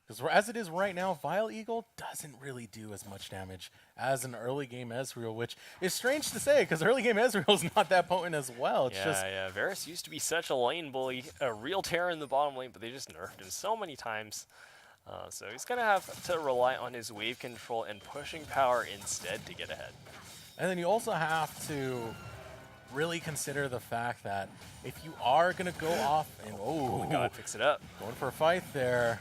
Speaker 1: Because as it is right now, Vile Eagle doesn't really do as much damage as an early game Ezreal, which is strange to say because early game Ezreal is not that potent as well. It's just
Speaker 2: Varus used to be such a lane bully, a real terror in the bottom lane, but they just nerfed him so many times. So he's going to have to rely on his wave control and pushing power instead to get ahead.
Speaker 1: And then you also have to really consider the fact that if you are going to go off and
Speaker 2: God, fix it up.
Speaker 1: going for a fight there,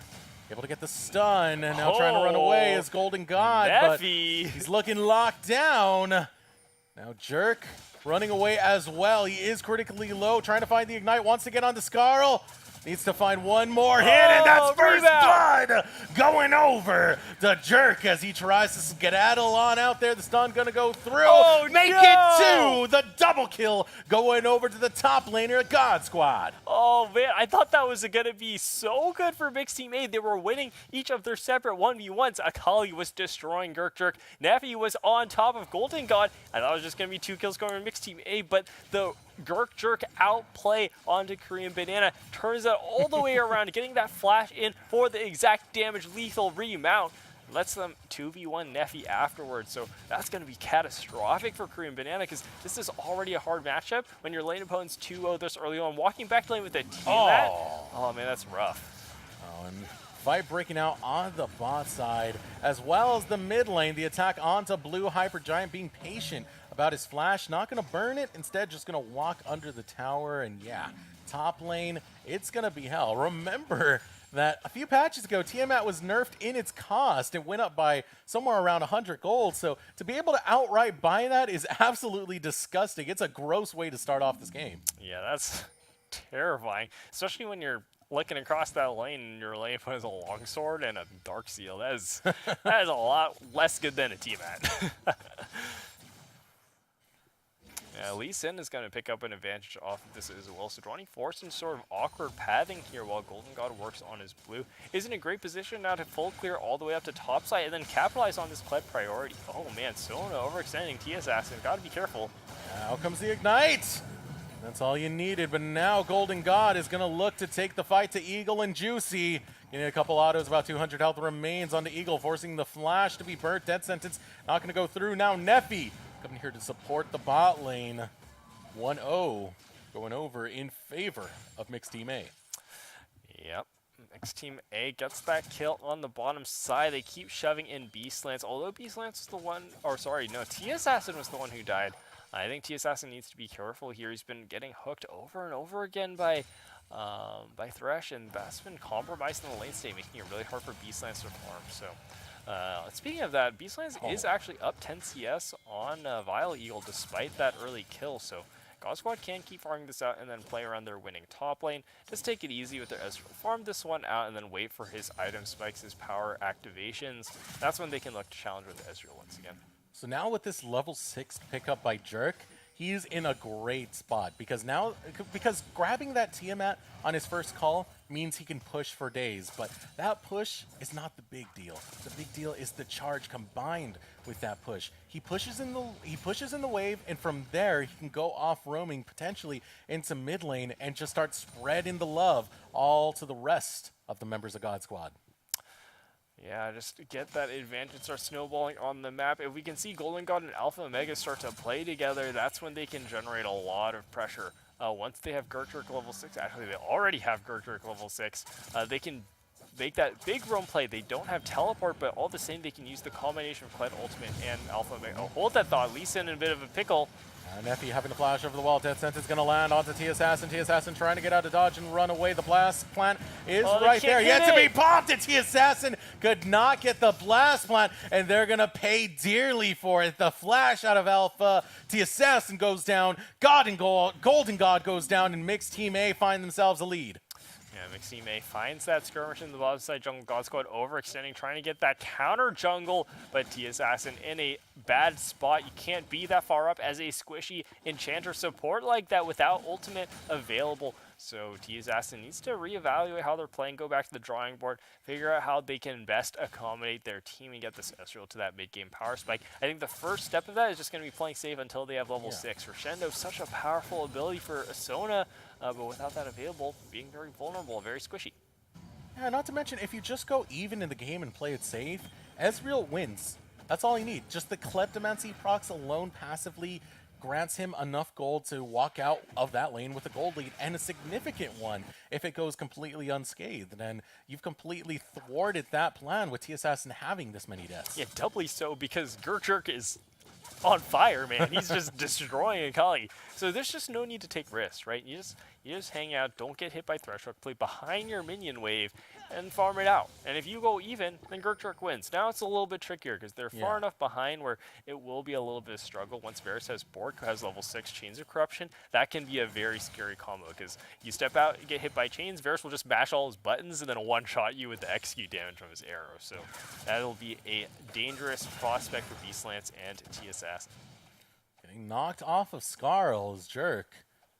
Speaker 1: able to get the stun, and now trying to run away is Golden God, but he's looking locked down. Now Jerk running away as well. He is critically low, trying to find the Ignite, wants to get on the Scarl. Needs to find one more hit, and that's first blood going over the Jerk as he tries to skedaddle on out there. The stun gonna go through. Make it two. The double kill going over to the top laner, God Squad.
Speaker 2: Oh man, I thought that was gonna be so good for Mixed Team A. They were winning each of their separate 1v1s. Akali was destroying Gurk. Navi was on top of Golden God. I thought it was just gonna be 2 kills going to Mixed Team A, but the Gurk outplay onto Korean Banana turns it all the way around, getting that flash in for the exact damage, lethal remount. Lets them 2v1 Neffy afterwards, so that's going to be catastrophic for Korean Banana because this is already a hard matchup when your lane opponent's 2-0 this early on. Walking back to lane with a T-Mat, oh man, that's rough.
Speaker 1: And fight breaking out on the bot side, as well as the mid lane. The attack onto Blue Hyper Giant being patient about his flash, not going to burn it, instead just going to walk under the tower, and yeah, top lane, it's going to be hell. Remember that a few patches ago, Tiamat was nerfed in its cost. It went up by somewhere around 100 gold, so to be able to outright buy that is absolutely disgusting. It's a gross way to start off this game.
Speaker 2: Yeah, that's terrifying, especially when you're looking across that lane and your lane opponent has a longsword and a dark seal. That is a lot less good than a Tiamat. Yeah, Lee Sin is going to pick up an advantage off of this as well. So Sejuani forced into sort of awkward pathing here while Golden God works on his blue. Is in a great position now to full clear all the way up to top side and then capitalize on this Kled priority. Oh man, Sona overextending T-Assassin. Got to be careful.
Speaker 1: Now comes the Ignite. That's all you needed, but now Golden God is going to look to take the fight to Eagle and Juicy. Getting a couple autos, about 200 health remains on the Eagle, forcing the flash to be burnt. Death sentence not going to go through. Now Neffy coming here to support the bot lane. 1-0 going over in favor of Mixed Team A.
Speaker 2: Yep. Mixed Team A gets that kill on the bottom side. They keep shoving in Beastlance, although Beastlance was the one, or sorry, no, T-Assassin was the one who died. I think T-Assassin needs to be careful here. He's been getting hooked over and over again by Thresh, and that's been compromised in the lane state, making it really hard for Beastlance to farm. So, speaking of that, Beastlance is actually up 10 CS on Vile Eagle despite that early kill. So, God Squad can keep farming this out and then play around their winning top lane. Just take it easy with their Ezreal. Farm this one out and then wait for his item spikes, his power activations. That's when they can look to challenge with Ezreal once again.
Speaker 1: So now with this level 6 pickup by Jerk, he's in a great spot because grabbing that Tiamat on his first call means he can push for days, but that push is not the big deal. The big deal is the charge combined with that push. He pushes in the wave, and from there he can go off roaming potentially into mid lane and just start spreading the love all to the rest of the members of God Squad.
Speaker 2: Yeah, just get that advantage, start snowballing on the map. If we can see Golden God and Alpha Omega start to play together, that's when they can generate a lot of pressure. Once they have Gurk level 6, actually they already have Gurk level 6, they can make that big roam play. They don't have teleport, but all the same they can use the combination of Kled Ultimate and Alpha Omega. Oh, hold that thought, Lee Sin in a bit of a pickle.
Speaker 1: Neffy having to flash over the wall. Death Sentence going to land onto T-Assassin. T-Assassin trying to get out of dodge and run away. The blast plant is right there. Yet to be popped, and T-Assassin could not get the blast plant, and they're going to pay dearly for it. The flash out of Alpha. T-Assassin goes down. Golden God goes down, and Mixed Team A find themselves a lead.
Speaker 2: Yeah, Mixed Team A finds that skirmish in the bottom side jungle. God Squad overextending, trying to get that counter jungle, but T-Assassin in a bad spot. You can't be that far up as a squishy enchanter support like that without ultimate available. So T-Assassin needs to reevaluate how they're playing, go back to the drawing board, figure out how they can best accommodate their team and get this Ezreal to that mid-game power spike. I think the first step of that is just going to be playing safe until they have level 6. Rosendo, such a powerful ability for Sona, but without that available, being very vulnerable, very squishy.
Speaker 1: Yeah, not to mention, if you just go even in the game and play it safe, Ezreal wins. That's all you need. Just the Kleptomancy procs alone passively grants him enough gold to walk out of that lane with a gold lead, and a significant one if it goes completely unscathed. And you've completely thwarted that plan with TSS and having this many deaths.
Speaker 2: Yeah, doubly so because Gurkjerk is on fire, man. He's just destroying Akali. So there's just no need to take risks, right? You just hang out, don't get hit by Threshold, play behind your minion wave, and farm it out. And if you go even, then Gurkjerk wins. Now it's a little bit trickier because they're far enough behind where it will be a little bit of struggle. Once Varus has Bork, who has level 6 Chains of Corruption, that can be a very scary combo because you step out, you get hit by Chains, Varus will just mash all his buttons and then one-shot you with the execute damage from his arrow. So that'll be a dangerous prospect for Beastlance and TSS.
Speaker 1: Getting knocked off of Skarl is Jerk,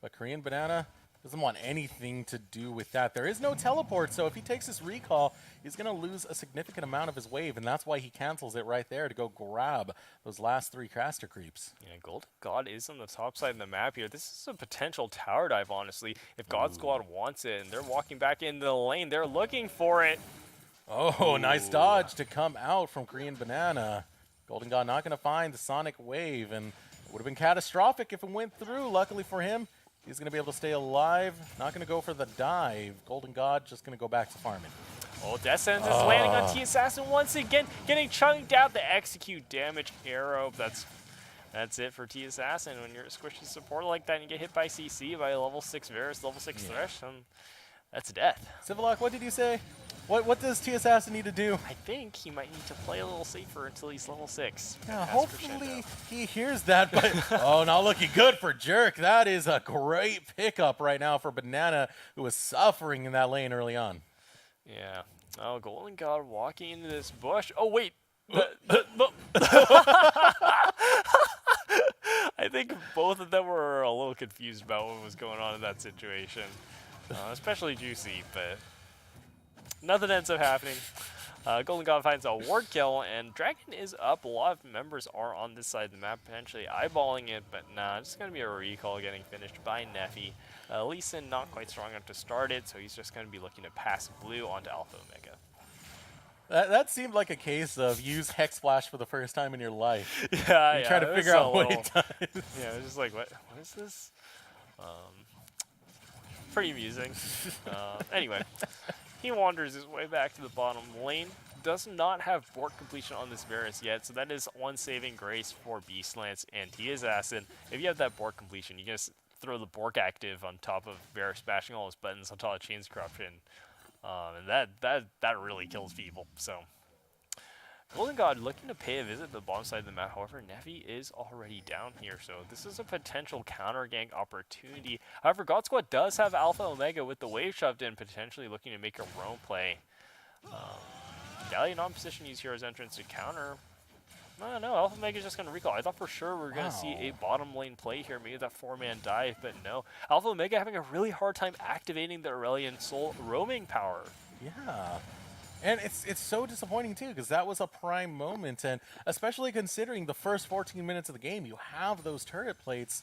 Speaker 1: but Korean Banana doesn't want anything to do with that. There is no teleport, so if he takes this recall, he's going to lose a significant amount of his wave, and that's why he cancels it right there to go grab those last 3 caster creeps.
Speaker 2: Yeah, Golden God is on the top side of the map here. This is a potential tower dive, honestly. If God Squad wants it and they're walking back into the lane, they're looking for it.
Speaker 1: Oh, nice dodge to come out from Korean Banana. Golden God not going to find the Sonic Wave, and it would have been catastrophic if it went through. Luckily for him, he's going to be able to stay alive. Not going to go for the dive. Golden God just going to go back to farming.
Speaker 2: Oh, Death Sentence is landing on T-Assassin once again, getting chunked out. The execute damage arrow. That's it for T-Assassin. When you're a squishy supporter like that and you get hit by CC, by a level 6 Varus, level 6 Thresh, that's death.
Speaker 1: Civillock, what did you say? What does T-Assassin need to do?
Speaker 2: I think he might need to play a little safer until he's level 6.
Speaker 1: Yeah, hopefully he hears that, but oh, not looking good for Jerk. That is a great pickup right now for Banana, who was suffering in that lane early on.
Speaker 2: Yeah. Oh, Golden God walking into this bush. Oh, wait. I think both of them were a little confused about what was going on in that situation. Especially Juicy, but nothing ends up happening. Golden God finds a ward kill, and Dragon is up. A lot of members are on this side of the map, potentially eyeballing it, but nah, it's going to be a recall getting finished by Neffy. Lee Sin not quite strong enough to start it, so he's just going to be looking to pass blue onto Alpha Omega.
Speaker 1: That seemed like a case of use Hex Flash for the first time in your life.
Speaker 2: Yeah,
Speaker 1: You're trying to figure out what he does.
Speaker 2: Yeah, it's just like, what is this? Pretty amusing. Anyway, he wanders his way back to the bottom lane. Does not have Bork completion on this Varus yet, so that is one saving grace for Beastlance and T-Assassin. If you have that Bork completion, you just throw the Bork active on top of Varus bashing all his buttons on top of Chains Corruption. And that really kills people. So Golden God looking to pay a visit to the bottom side of the map. However, Neffy is already down here, so this is a potential counter gank opportunity. However, God Squad does have Alpha Omega with the wave shoved in, potentially looking to make a roam play. Galleon on position, use Hero's Entrance to counter. No, Alpha Omega's just going to recall. I thought for sure we were going to see a bottom lane play here, maybe that 4-man dive, but no. Alpha Omega having a really hard time activating the Aurelion Soul roaming power.
Speaker 1: Yeah. And it's so disappointing, too, because that was a prime moment, and especially considering the first 14 minutes of the game, you have those turret plates.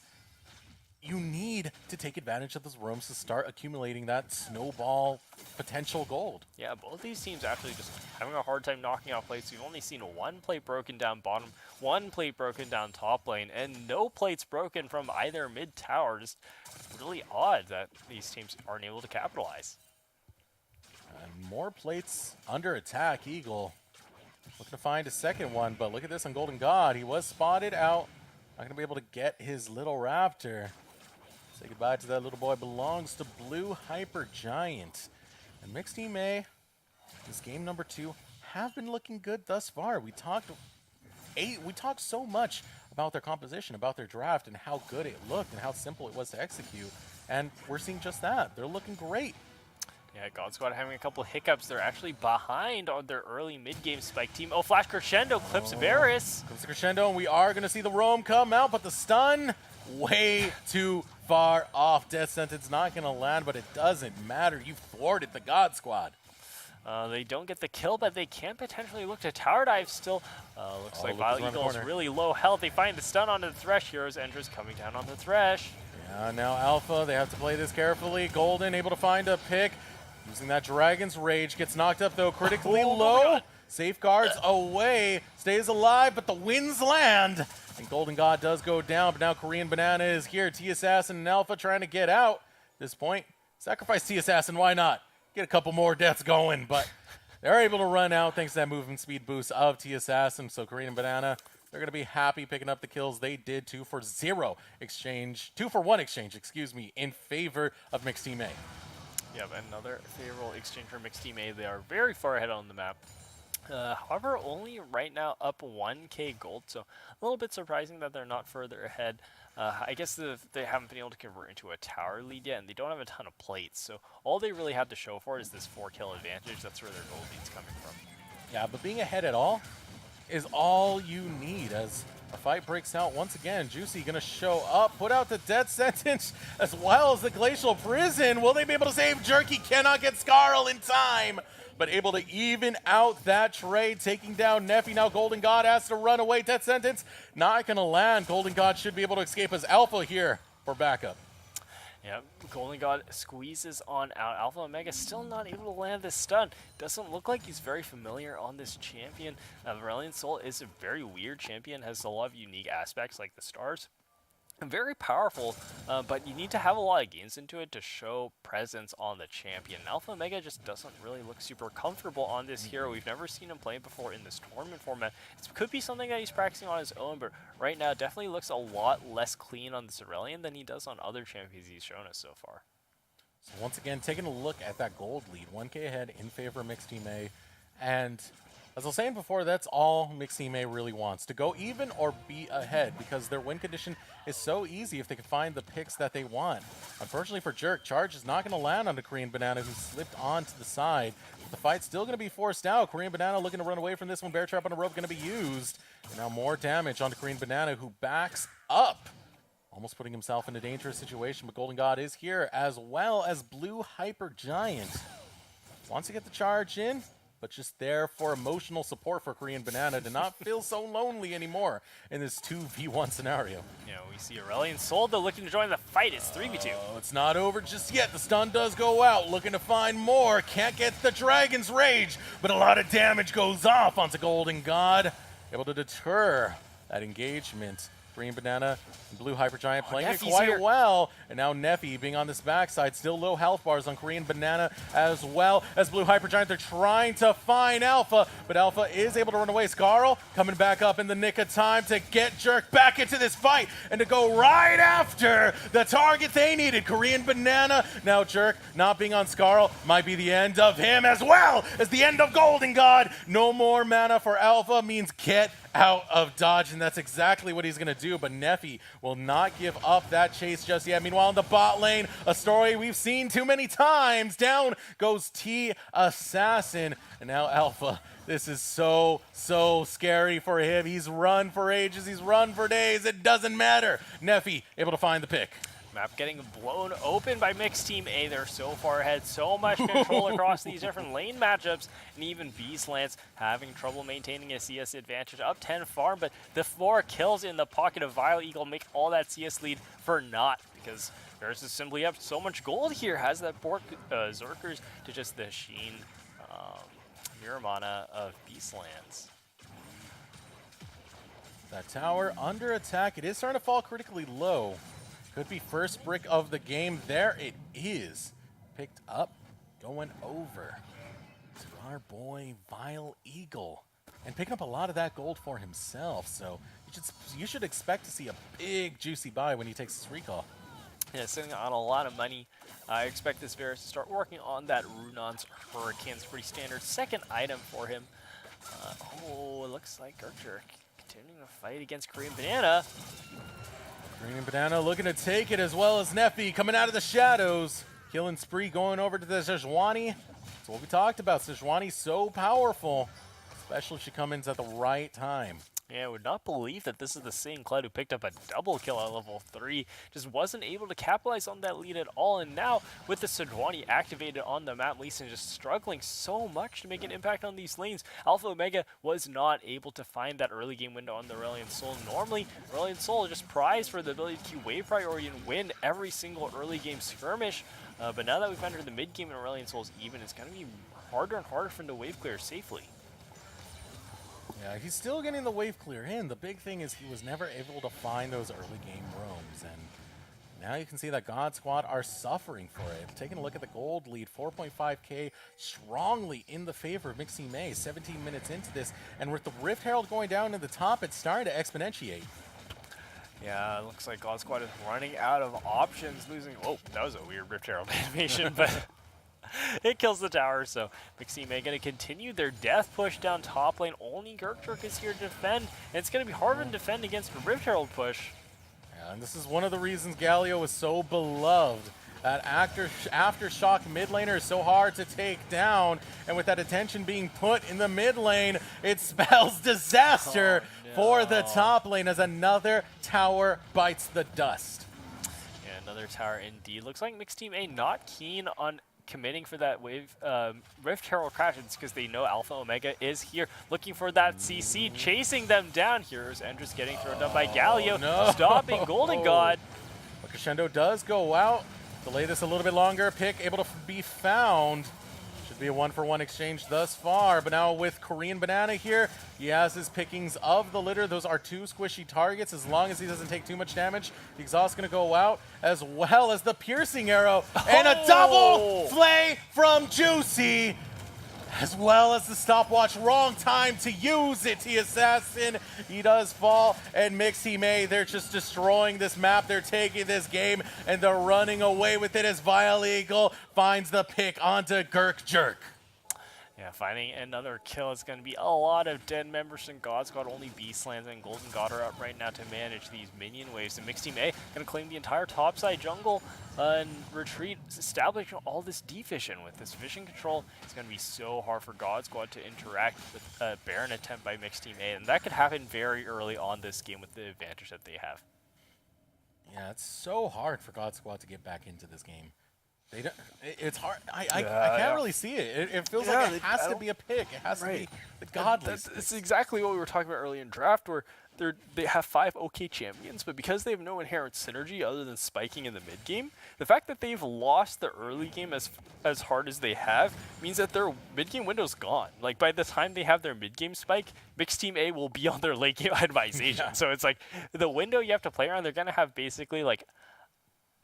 Speaker 1: You need to take advantage of those roams to start accumulating that snowball potential gold.
Speaker 2: Yeah, both these teams actually just having a hard time knocking out plates. We've only seen one plate broken down bottom, one plate broken down top lane, and no plates broken from either mid tower. Just really odd that these teams aren't able to capitalize.
Speaker 1: And more plates under attack. Eagle looking to find a second one, but look at this on Golden God. He was spotted out. Not going to be able to get his little raptor. Say goodbye to that little boy. Belongs to Blue Hyper Giant. And Mixed Team A, this game number 2, have been looking good thus far. We talked so much about their composition, about their draft, and how good it looked and how simple it was to execute. And we're seeing just that. They're looking great.
Speaker 2: Yeah, God Squad having a couple hiccups. They're actually behind on their early mid-game spike team. Oh, Flash Crescendo clips Varus.
Speaker 1: Clips Crescendo, and we are going to see the roam come out, but the stun way too far off. Death Sentence not going to land, but it doesn't matter. You've thwarted the God Squad.
Speaker 2: They don't get the kill, but they can potentially look to tower dive still. Looks like Violet Eagle's really low health. They find the stun onto the Thresh. Heroes Entrance coming down on the Thresh.
Speaker 1: Yeah, now Alpha, they have to play this carefully. Golden able to find a pick. Using that Dragon's Rage, gets knocked up though, critically
Speaker 2: Oh my
Speaker 1: low.
Speaker 2: God.
Speaker 1: Safeguards away, stays alive, but the winds land. And Golden God does go down, but now Korean Banana is here. T-Assassin and Alpha trying to get out. At this point, sacrifice T-Assassin, why not? Get a couple more deaths going, but they're able to run out thanks to that movement speed boost of T-Assassin. So Korean Banana, they're going to be happy picking up the kills. They did 2 for 1 exchange, excuse me, in favor of Mixed Team A.
Speaker 2: Yep, another favorable exchange for Mixed Team A. They are very far ahead on the map. However, only right now up 1k gold, so a little bit surprising that they're not further ahead. I guess they haven't been able to convert into a tower lead yet, and they don't have a ton of plates, so all they really have to show for it is this 4-kill advantage. That's where their gold lead's coming from.
Speaker 1: Yeah, but being ahead at all is all you need as a fight breaks out once again. Juicy going to show up, put out the death sentence as well as the Glacial Prison. Will they be able to save Jerky? Cannot get Scarl in time, but able to even out that trade, taking down Neffy. Now Golden God has to run away. Death sentence not going to land. Golden God should be able to escape as Alpha here for backup.
Speaker 2: Yeah, Golden God squeezes on out. Alpha Omega still not able to land this stun. Doesn't look like he's very familiar on this champion. Aurelion Sol is a very weird champion, has a lot of unique aspects like the stars. Very powerful, but you need to have a lot of gains into it to show presence on the champion. Alpha Omega just doesn't really look super comfortable on this hero. We've never seen him play before in this tournament format. It could be something that he's practicing on his own, but right now it definitely looks a lot less clean on this Aurelion than he does on other champions he's shown us so far.
Speaker 1: So once again, taking a look at that gold lead, 1k ahead in favor of Mixed Team A, and as I was saying before, that's all Mixed Team A really wants, to go even or be ahead, because their win condition is so easy if they can find the picks that they want. Unfortunately for Jerk, Charge is not going to land on the Korean Banana, who slipped onto the side. The fight's still going to be forced out. Korean Banana looking to run away from this one. Bear Trap on a rope going to be used. And now more damage onto Korean Banana, who backs up, almost putting himself in a dangerous situation. But Golden God is here, as well as Blue Hyper Giant. Wants to get the charge in, but just there for emotional support for Korean Banana to not feel so lonely anymore in this 2v1 scenario.
Speaker 2: You know, we see Aurelion Sol, though, looking to join the fight. It's 3v2.
Speaker 1: Oh, it's not over just yet. The stun does go out, looking to find more. Can't get the Dragon's Rage, but a lot of damage goes off onto Golden God. Able to deter that engagement. Korean Banana and Blue Hyper Giant playing it
Speaker 2: Neffy's
Speaker 1: quite
Speaker 2: here.
Speaker 1: well. And now Neffy being on this backside, still low health bars on Korean Banana as well as Blue Hyper Giant. They're trying to find Alpha, but Alpha is able to run away. Scarl coming back up in the nick of time to get Jerk back into this fight and to go right after the target they needed. Korean Banana, now Jerk not being on Scarl might be the end of him as well as the end of Golden God. No more mana for Alpha means get out of dodge, and that's exactly what he's going to do, but Neffy will not give up that chase just yet. Meanwhile, in the bot lane, a story we've seen too many times. Down goes T-Assassin, and now Alpha. This is so scary for him. He's run for ages, he's run for days, it doesn't matter. Neffy able to find the pick.
Speaker 2: Map getting blown open by Mixed Team A. They're so far ahead, so much control across these different lane matchups, and even Beastlance having trouble maintaining a CS advantage. Up 10 farm, but the 4 kills in the pocket of Vile Eagle make all that CS lead for naught, because Varus is simply up so much gold here. Has that Bork Zerkers to just the Sheen mirror mana of Beastlance.
Speaker 1: That tower under attack. It is starting to fall critically low. Could be first brick of the game. There it is. Picked up, going over to our boy Vile Eagle. And picking up a lot of that gold for himself. So you should expect to see a big juicy buy when he takes his recall.
Speaker 2: Yeah, sitting on a lot of money. I expect this Varus to start working on that Runon's Hurricane's pretty standard second item for him. Oh, it looks like Gertjerk continuing to fight against Korean Banana.
Speaker 1: Korean Banana looking to take it, as well as Neffy coming out of the shadows. Killing spree going over to the Sejuani. That's what we talked about. Sejuani's so powerful, especially if she comes in at the right time.
Speaker 2: Yeah, I would not believe that this is the same Cloud who picked up a double kill at level 3. Just wasn't able to capitalize on that lead at all. And now, with the Sejuani activated on the map, Lee Sin just struggling so much to make an impact on these lanes. Alpha Omega was not able to find that early game window on the Aurelion Sol. Normally, Aurelion Sol just prized for the ability to keep wave priority and win every single early game skirmish. But now that we've entered the mid game and Aurelion Sol's even, it's going to be harder and harder for him to wave clear safely.
Speaker 1: Yeah, he's still getting the wave clear in. The big thing is he was never able to find those early game roams, and now you can see that God Squad are suffering for it. Taking a look at the gold lead, 4.5k, strongly in the favor of Mixie May, 17 minutes into this, and with the Rift Herald going down to the top, it's starting to exponentiate.
Speaker 2: Yeah, it looks like God Squad is running out of options, losing. Oh, that was a weird Rift Herald animation, but it kills the tower. So Mixie May going to continue their death push down top lane. Only Gurkturk is here to defend, and it's going to be harder to defend against a Rift Herald push.
Speaker 1: Yeah, and this is one of the reasons Galio is so beloved. That aftershock mid laner is so hard to take down, and with that attention being put in the mid lane, it spells disaster for the top lane as another tower bites the dust.
Speaker 2: Yeah, another tower indeed. Looks like Mixed Team A not keen on committing for that wave Rift Herald crash. It's because they know Alpha Omega is here, looking for that CC, chasing them down. Here's Endress getting thrown down by Galio, stopping Golden God.
Speaker 1: But Crescendo does go out. Delay this a little bit longer. Pick able to be found. Should be a 1-for-1 exchange thus far. But now with Korean Banana here, he has his pickings of the litter. Those are 2 squishy targets. As long as he doesn't take too much damage, the exhaust going to go out, as well as the piercing arrow. And a double flay from Juicy, as well as the stopwatch. Wrong time to use it, the assassin. He does fall, and Mixie May, they're just destroying this map. They're taking this game, and they're running away with it as Vile Eagle finds the pick onto Gurk Jerk.
Speaker 2: Yeah, finding another kill is going to be a lot of dead members in God Squad. Only Beastlands and Golden God are up right now to manage these minion waves. And Mixed Team A going to claim the entire topside jungle and retreat, establishing all this devision. With this vision control, it's going to be so hard for God Squad to interact with a Baron attempt by Mixed Team A. And that could happen very early on this game with the advantage that they have.
Speaker 1: Yeah, it's so hard for God Squad to get back into this game. They don't, it's hard. I can't really see it. It feels like it has to be a pick. It has to be the godless.
Speaker 2: That's exactly what we were talking about early in draft, where they have 5 okay champions, but because they have no inherent synergy other than spiking in the mid game, the fact that they've lost the early game as hard as they have means that their mid game window's gone. Like by the time they have their mid game spike, Mixed Team A will be on their late game itemization. Yeah. So it's like the window you have to play around. They're gonna have basically like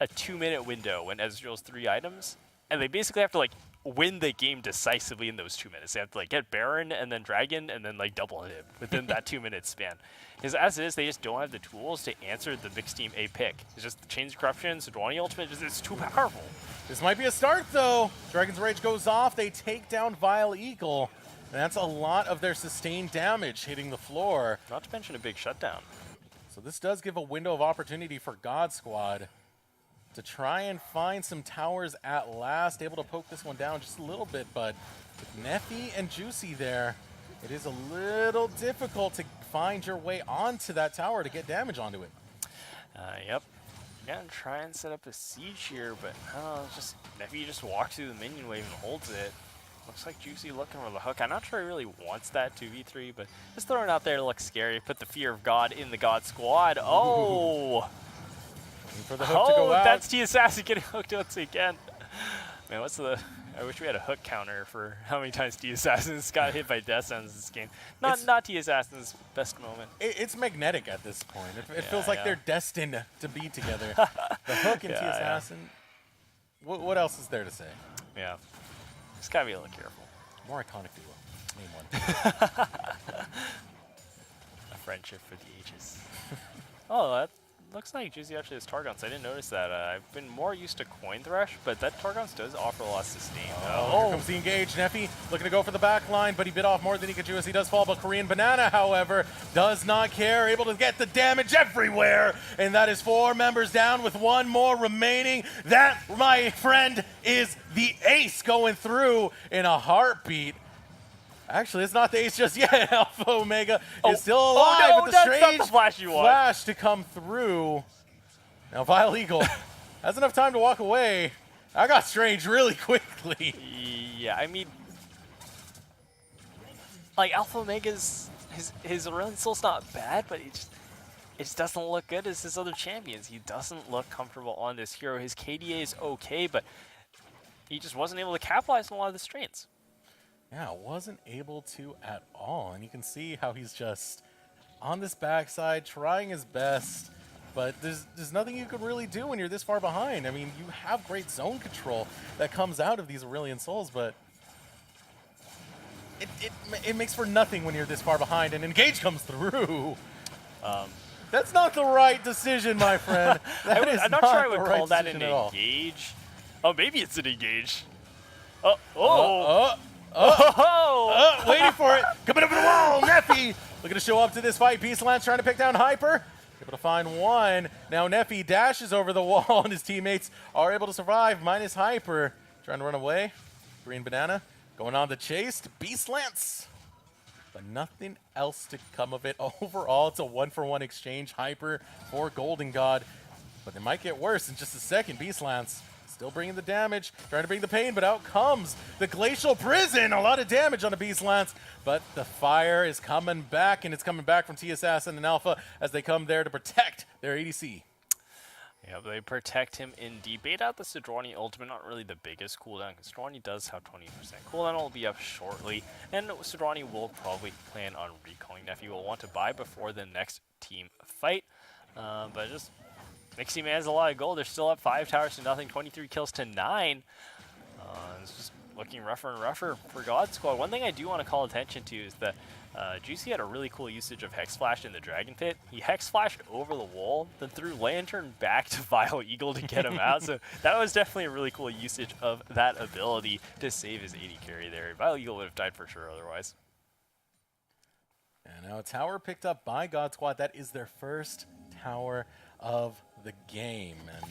Speaker 2: a 2-minute window when Ezreal's 3 items, and they basically have to like win the game decisively in those 2 minutes. They have to like get Baron and then Dragon and then like double him within that 2-minute span. Because as it is, they just don't have the tools to answer the Mixed Team A pick. It's just the Chains of Corruption, Sejuani Ultimate, it's too powerful.
Speaker 1: This might be a start though. Dragon's Rage goes off, they take down Vile Eagle, and that's a lot of their sustained damage hitting the floor.
Speaker 2: Not to mention a big shutdown.
Speaker 1: So this does give a window of opportunity for God Squad to try and find some towers at last. Able to poke this one down just a little bit, but with Neffy and Juicy there, it is a little difficult to find your way onto that tower to get damage onto it.
Speaker 2: Yep. Yeah, and try and set up a siege here, but just Neffy just walks through the minion wave and holds it. Looks like Juicy looking for the hook. I'm not sure he really wants that 2v3, but just throwing it out there to look scary. Put the fear of God in the God Squad. Oh!
Speaker 1: For the hook to go out.
Speaker 2: That's T Assassin getting hooked once again. Man, I wish we had a hook counter for how many times T Assassins got hit by Death Sentence this game. Not T Assassin's best moment.
Speaker 1: It's magnetic at this point. It feels like they're destined to be together. The hook and T Assassin. Yeah. What else is there to say?
Speaker 2: Yeah. Just gotta be a little careful.
Speaker 1: More iconic duo. Name one.
Speaker 2: A friendship for the ages. Oh, that looks like Juicy actually has Targons. I didn't notice that. I've been more used to Coin Thresh, but that Targons does offer a lot of sustain.
Speaker 1: Here comes the engage. Neffy looking to go for the back line, but he bit off more than he could chew as he does fall. But Korean Banana, however, does not care. Able to get the damage everywhere. And that is 4 members down with 1 more remaining. That, my friend, is the ace going through in a heartbeat. Actually, it's not the ace just yet. Alpha Omega is still alive with the strange flash to come through. Now Vile Eagle has enough time to walk away. I got strange really quickly.
Speaker 2: Yeah, I mean, like Alpha Omega's his Aurelion Sol's not bad, but it just doesn't look good as his other champions. He doesn't look comfortable on this hero. His KDA is okay, but he just wasn't able to capitalize on a lot of the strains.
Speaker 1: Yeah, wasn't able to at all. And you can see how he's just on this backside, trying his best. But there's nothing you could really do when you're this far behind. I mean, you have great zone control that comes out of these Aurelion Souls, but it makes for nothing when you're this far behind and Engage comes through. That's not the right decision, my friend.
Speaker 2: I'm not sure I would call that an engage. Oh, maybe it's an engage.
Speaker 1: Waiting for it. Coming up to the wall. Neffy looking to show up to this fight. Beastlands trying to pick down Hyper. Able to find one. Now Neffy dashes over the wall and his teammates are able to survive. Minus Hyper. Trying to run away. Green Banana going on the chase to Beastlands. But nothing else to come of it. Overall, it's a 1-for-1 exchange. Hyper for Golden God. But it might get worse in just a second. Beastlands still bringing the damage, trying to bring the pain, but out comes the Glacial Prison. A lot of damage on the Beastlands, but the fire is coming back, and it's coming back from T-Assassin and Alpha as they come there to protect their ADC.
Speaker 2: Yeah, they protect him indeed. Bait out the Sidrani ultimate, not really the biggest cooldown, because Sidrani does have 20% cooldown. Will be up shortly, and Sidrani will probably plan on recalling. Neffy will want to buy before the next team fight, but just Mixed Team has a lot of gold. They're still up 5 towers to nothing, 23 kills to 9. It's just looking rougher and rougher for God Squad. One thing I do want to call attention to is that Juicy had a really cool usage of Hex Flash in the Dragon Pit. He Hex Flashed over the wall, then threw Lantern back to Vile Eagle to get him out. So that was definitely a really cool usage of that ability to save his AD carry there. Vile Eagle would have died for sure otherwise.
Speaker 1: And now a tower picked up by God Squad. That is their first tower of the game, and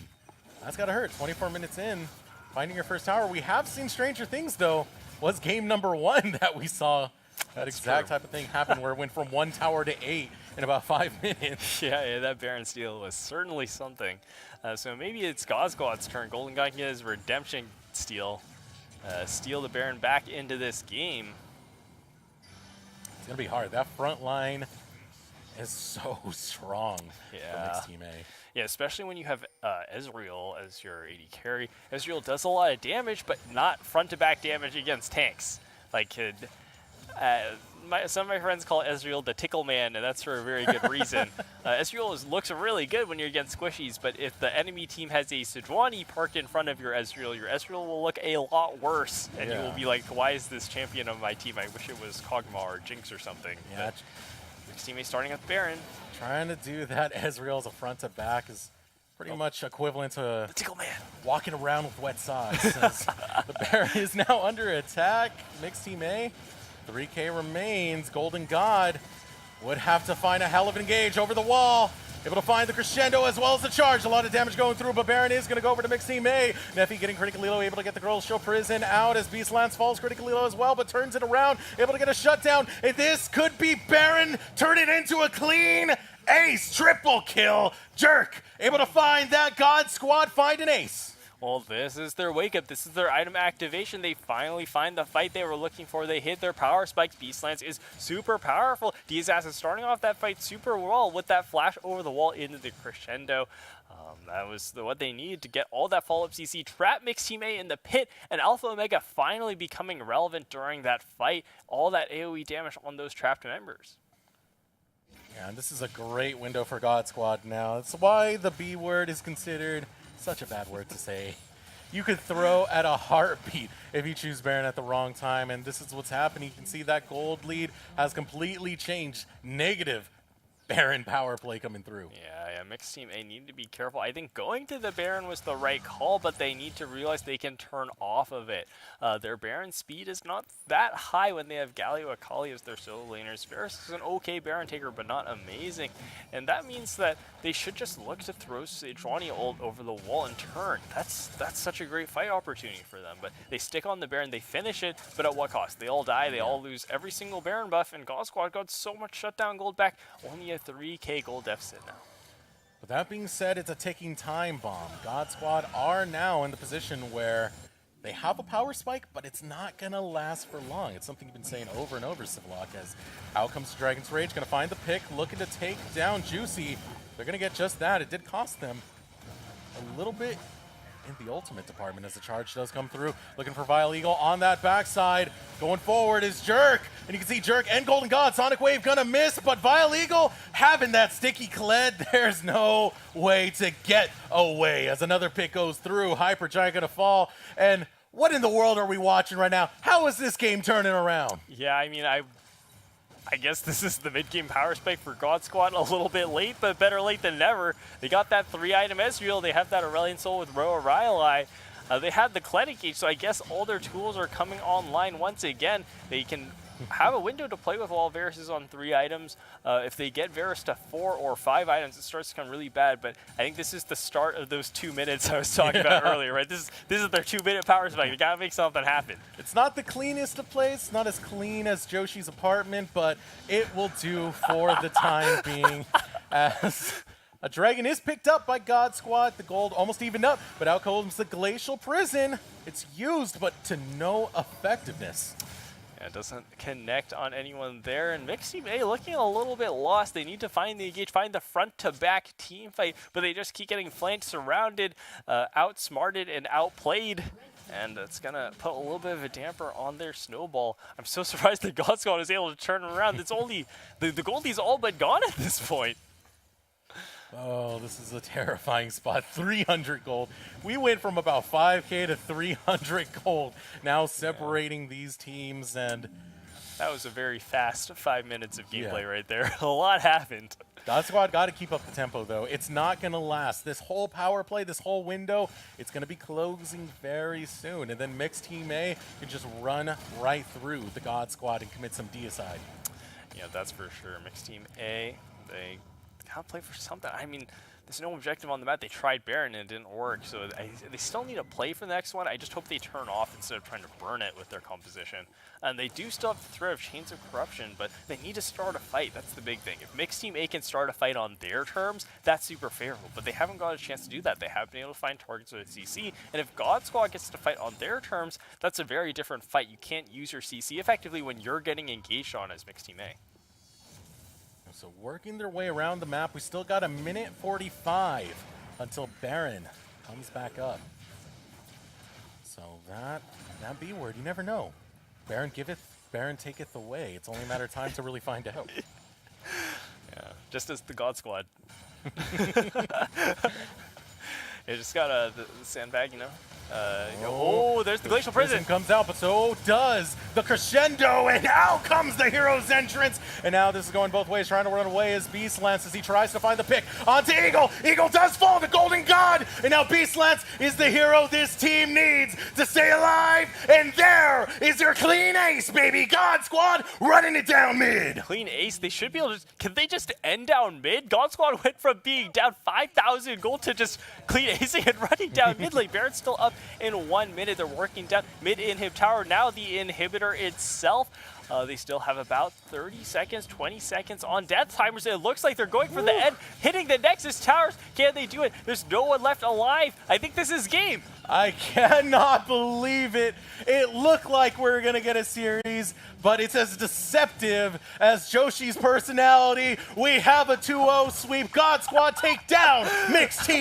Speaker 1: that's gotta hurt. 24 minutes in, finding your first tower. We have seen stranger things, though. Was game number 1 that we saw that exact type of thing happen, where it went from 1 tower to 8 in about 5 minutes.
Speaker 2: Yeah, that Baron steal was certainly something. So maybe it's God Squad's turn. Golden God can get his redemption steal, steal the Baron back into this game.
Speaker 1: It's gonna be hard. That front line is so strong for Mixed Team A.
Speaker 2: Yeah, especially when you have Ezreal as your AD carry. Ezreal does a lot of damage, but not front-to-back damage against tanks. Like, some of my friends call Ezreal the tickle man, and that's for a very good reason. Ezreal looks really good when you're against squishies, but if the enemy team has a Sejuani parked in front of your Ezreal will look a lot worse, and you will be like, why is this champion of my team? I wish it was Kog'Maw or Jinx or something.
Speaker 1: Yeah.
Speaker 2: Mixed teammate starting with Baron.
Speaker 1: Trying to do that Ezreal as a front to back is pretty much equivalent to
Speaker 2: the tickle man
Speaker 1: walking around with wet socks. The Baron is now under attack. Mixed Team A, 3K remains. Golden God would have to find a hell of an engage over the wall. Able to find the crescendo as well as the charge. A lot of damage going through, but Baron is going to go over to Mixed Team A. Neffy getting critically low, able to get the Glacial Prison out as Beastlands falls critically low as well, but turns it around, able to get a shutdown. And this could be Baron turn it into a clean ace. Triple kill. Jerk able to find that. God Squad find an ace.
Speaker 2: Well, this is their wake-up. This is their item activation. They finally find the fight they were looking for. They hit their power spikes. Beastlands is super powerful. T-Assassin starting off that fight super well with that flash over the wall into the crescendo. That was what they needed to get all that follow-up CC. Trap Mixed Team A in the pit, and Alpha Omega finally becoming relevant during that fight. All that AoE damage on those trapped members.
Speaker 1: Yeah, and this is a great window for God Squad now. That's why the B word is considered such a bad word to say. You could throw at a heartbeat if you choose Baron at the wrong time, and this is what's happening. You can see that gold lead has completely changed. Negative Baron power play coming through.
Speaker 2: Yeah, Mixed Team A need to be careful. I think going to the Baron was the right call, but they need to realize they can turn off of it. Their Baron speed is not that high when they have Galio Akali as their solo laners. Varus is an okay Baron taker, but not amazing. And that means that they should just look to throw Sejuani ult over the wall and turn. That's such a great fight opportunity for them. But they stick on the Baron, they finish it, but at what cost? They all die, they all lose every single Baron buff, and God Squad got so much shutdown gold back, only a 3K gold deficit now.
Speaker 1: With that being said, it's a ticking time bomb. God Squad are now in the position where they have a power spike, but it's not going to last for long. It's something you've been saying over and over, Civlock, as out comes Dragon's Rage, going to find the pick, looking to take down Juicy. They're going to get just that. It did cost them a little bit in the ultimate department as the charge does come through. Looking for Vile Eagle on that backside. Going forward is Jerk, and you can see Jerk and Golden God. Sonic Wave gonna miss, but Vile Eagle having that sticky Kled. There's no way to get away as another pick goes through. Hyper Giant gonna fall, and what in the world are we watching right now? How is this game turning around?
Speaker 2: Yeah, I mean, I guess this is the mid-game power spike for God Squad, a little bit late, but better late than never. They got that 3-item Ezreal. They have that Aurelion Soul with Roa Rylai. They had the Kled engage, so I guess all their tools are coming online once again. They can have a window to play with while Varus is on 3 items. If they get Varus to 4 or 5 items, it starts to become really bad, but I think this is the start of those 2 minutes I was talking about earlier, right? This is their 2-minute power spike. They gotta make something happen.
Speaker 1: It's not the cleanest of place, not as clean as Joshi's apartment, but it will do for the time being as a dragon is picked up by God Squad. The gold almost evened up, but out comes the Glacial Prison. It's used, but to no effectiveness.
Speaker 2: Yeah, it doesn't connect on anyone there. And Mixed Team A looking a little bit lost. They need to find the engage, find the front-to-back team fight, but they just keep getting flanked, surrounded, outsmarted, and outplayed. And it's going to put a little bit of a damper on their snowball. I'm so surprised that God Squad is able to turn around. It's only, the Goldie's all but gone at this point.
Speaker 1: Oh, this is a terrifying spot. 300 gold. We went from about 5K to 300 gold. Now separating these teams, and
Speaker 2: that was a very fast 5 minutes of gameplay right there. A lot happened.
Speaker 1: God Squad got to keep up the tempo, though. It's not going to last. This whole power play, this whole window, it's going to be closing very soon. And then Mixed Team A can just run right through the God Squad and commit some deicide.
Speaker 2: Yeah, that's for sure. Mixed Team A, they gotta play for something. I mean, there's no objective on the map. They tried Baron and it didn't work, so they still need to play for the next one. I just hope they turn off instead of trying to burn it with their composition. And they do still have the threat of Chains of Corruption, but they need to start a fight. That's the big thing. If Mixed Team A can start a fight on their terms, that's super favorable, but they haven't got a chance to do that. They haven't been able to find targets with CC, and if God Squad gets to fight on their terms, that's a very different fight. You can't use your CC effectively when you're getting engaged on as Mixed Team A.
Speaker 1: So working their way around the map, we still got a minute 45 until Baron comes back up. So that B word, you never know. Baron giveth, Baron taketh away. It's only a matter of time to really find out.
Speaker 2: Yeah, just as the God Squad. It just got the sandbag, you know. Oh, there's the Glacial Prison.
Speaker 1: Comes out, but so does the Crescendo, and out comes the hero's entrance. And now this is going both ways, trying to run away as Beastlance as he tries to find the pick onto Eagle. Eagle does fall, the Golden God, and now Beastlance is the hero this team needs to stay alive. And there is your clean ace, baby. God Squad running it down mid.
Speaker 2: Clean ace. They should be able to. Can they just end down mid? God Squad went from being down 5,000 gold to just clean acing and running down mid lane. Baron's still up in 1 minute. They're working down mid inhib tower. Now the inhibitor itself. They still have about 30 seconds, 20 seconds on death timers. It looks like they're going for the end, hitting the Nexus towers. Can they do it? There's no one left alive. I think this is game.
Speaker 1: I cannot believe it. It looked like we were going to get a series, but it's as deceptive as Joshi's personality. We have a 2-0 sweep. God Squad take down Mixed Team.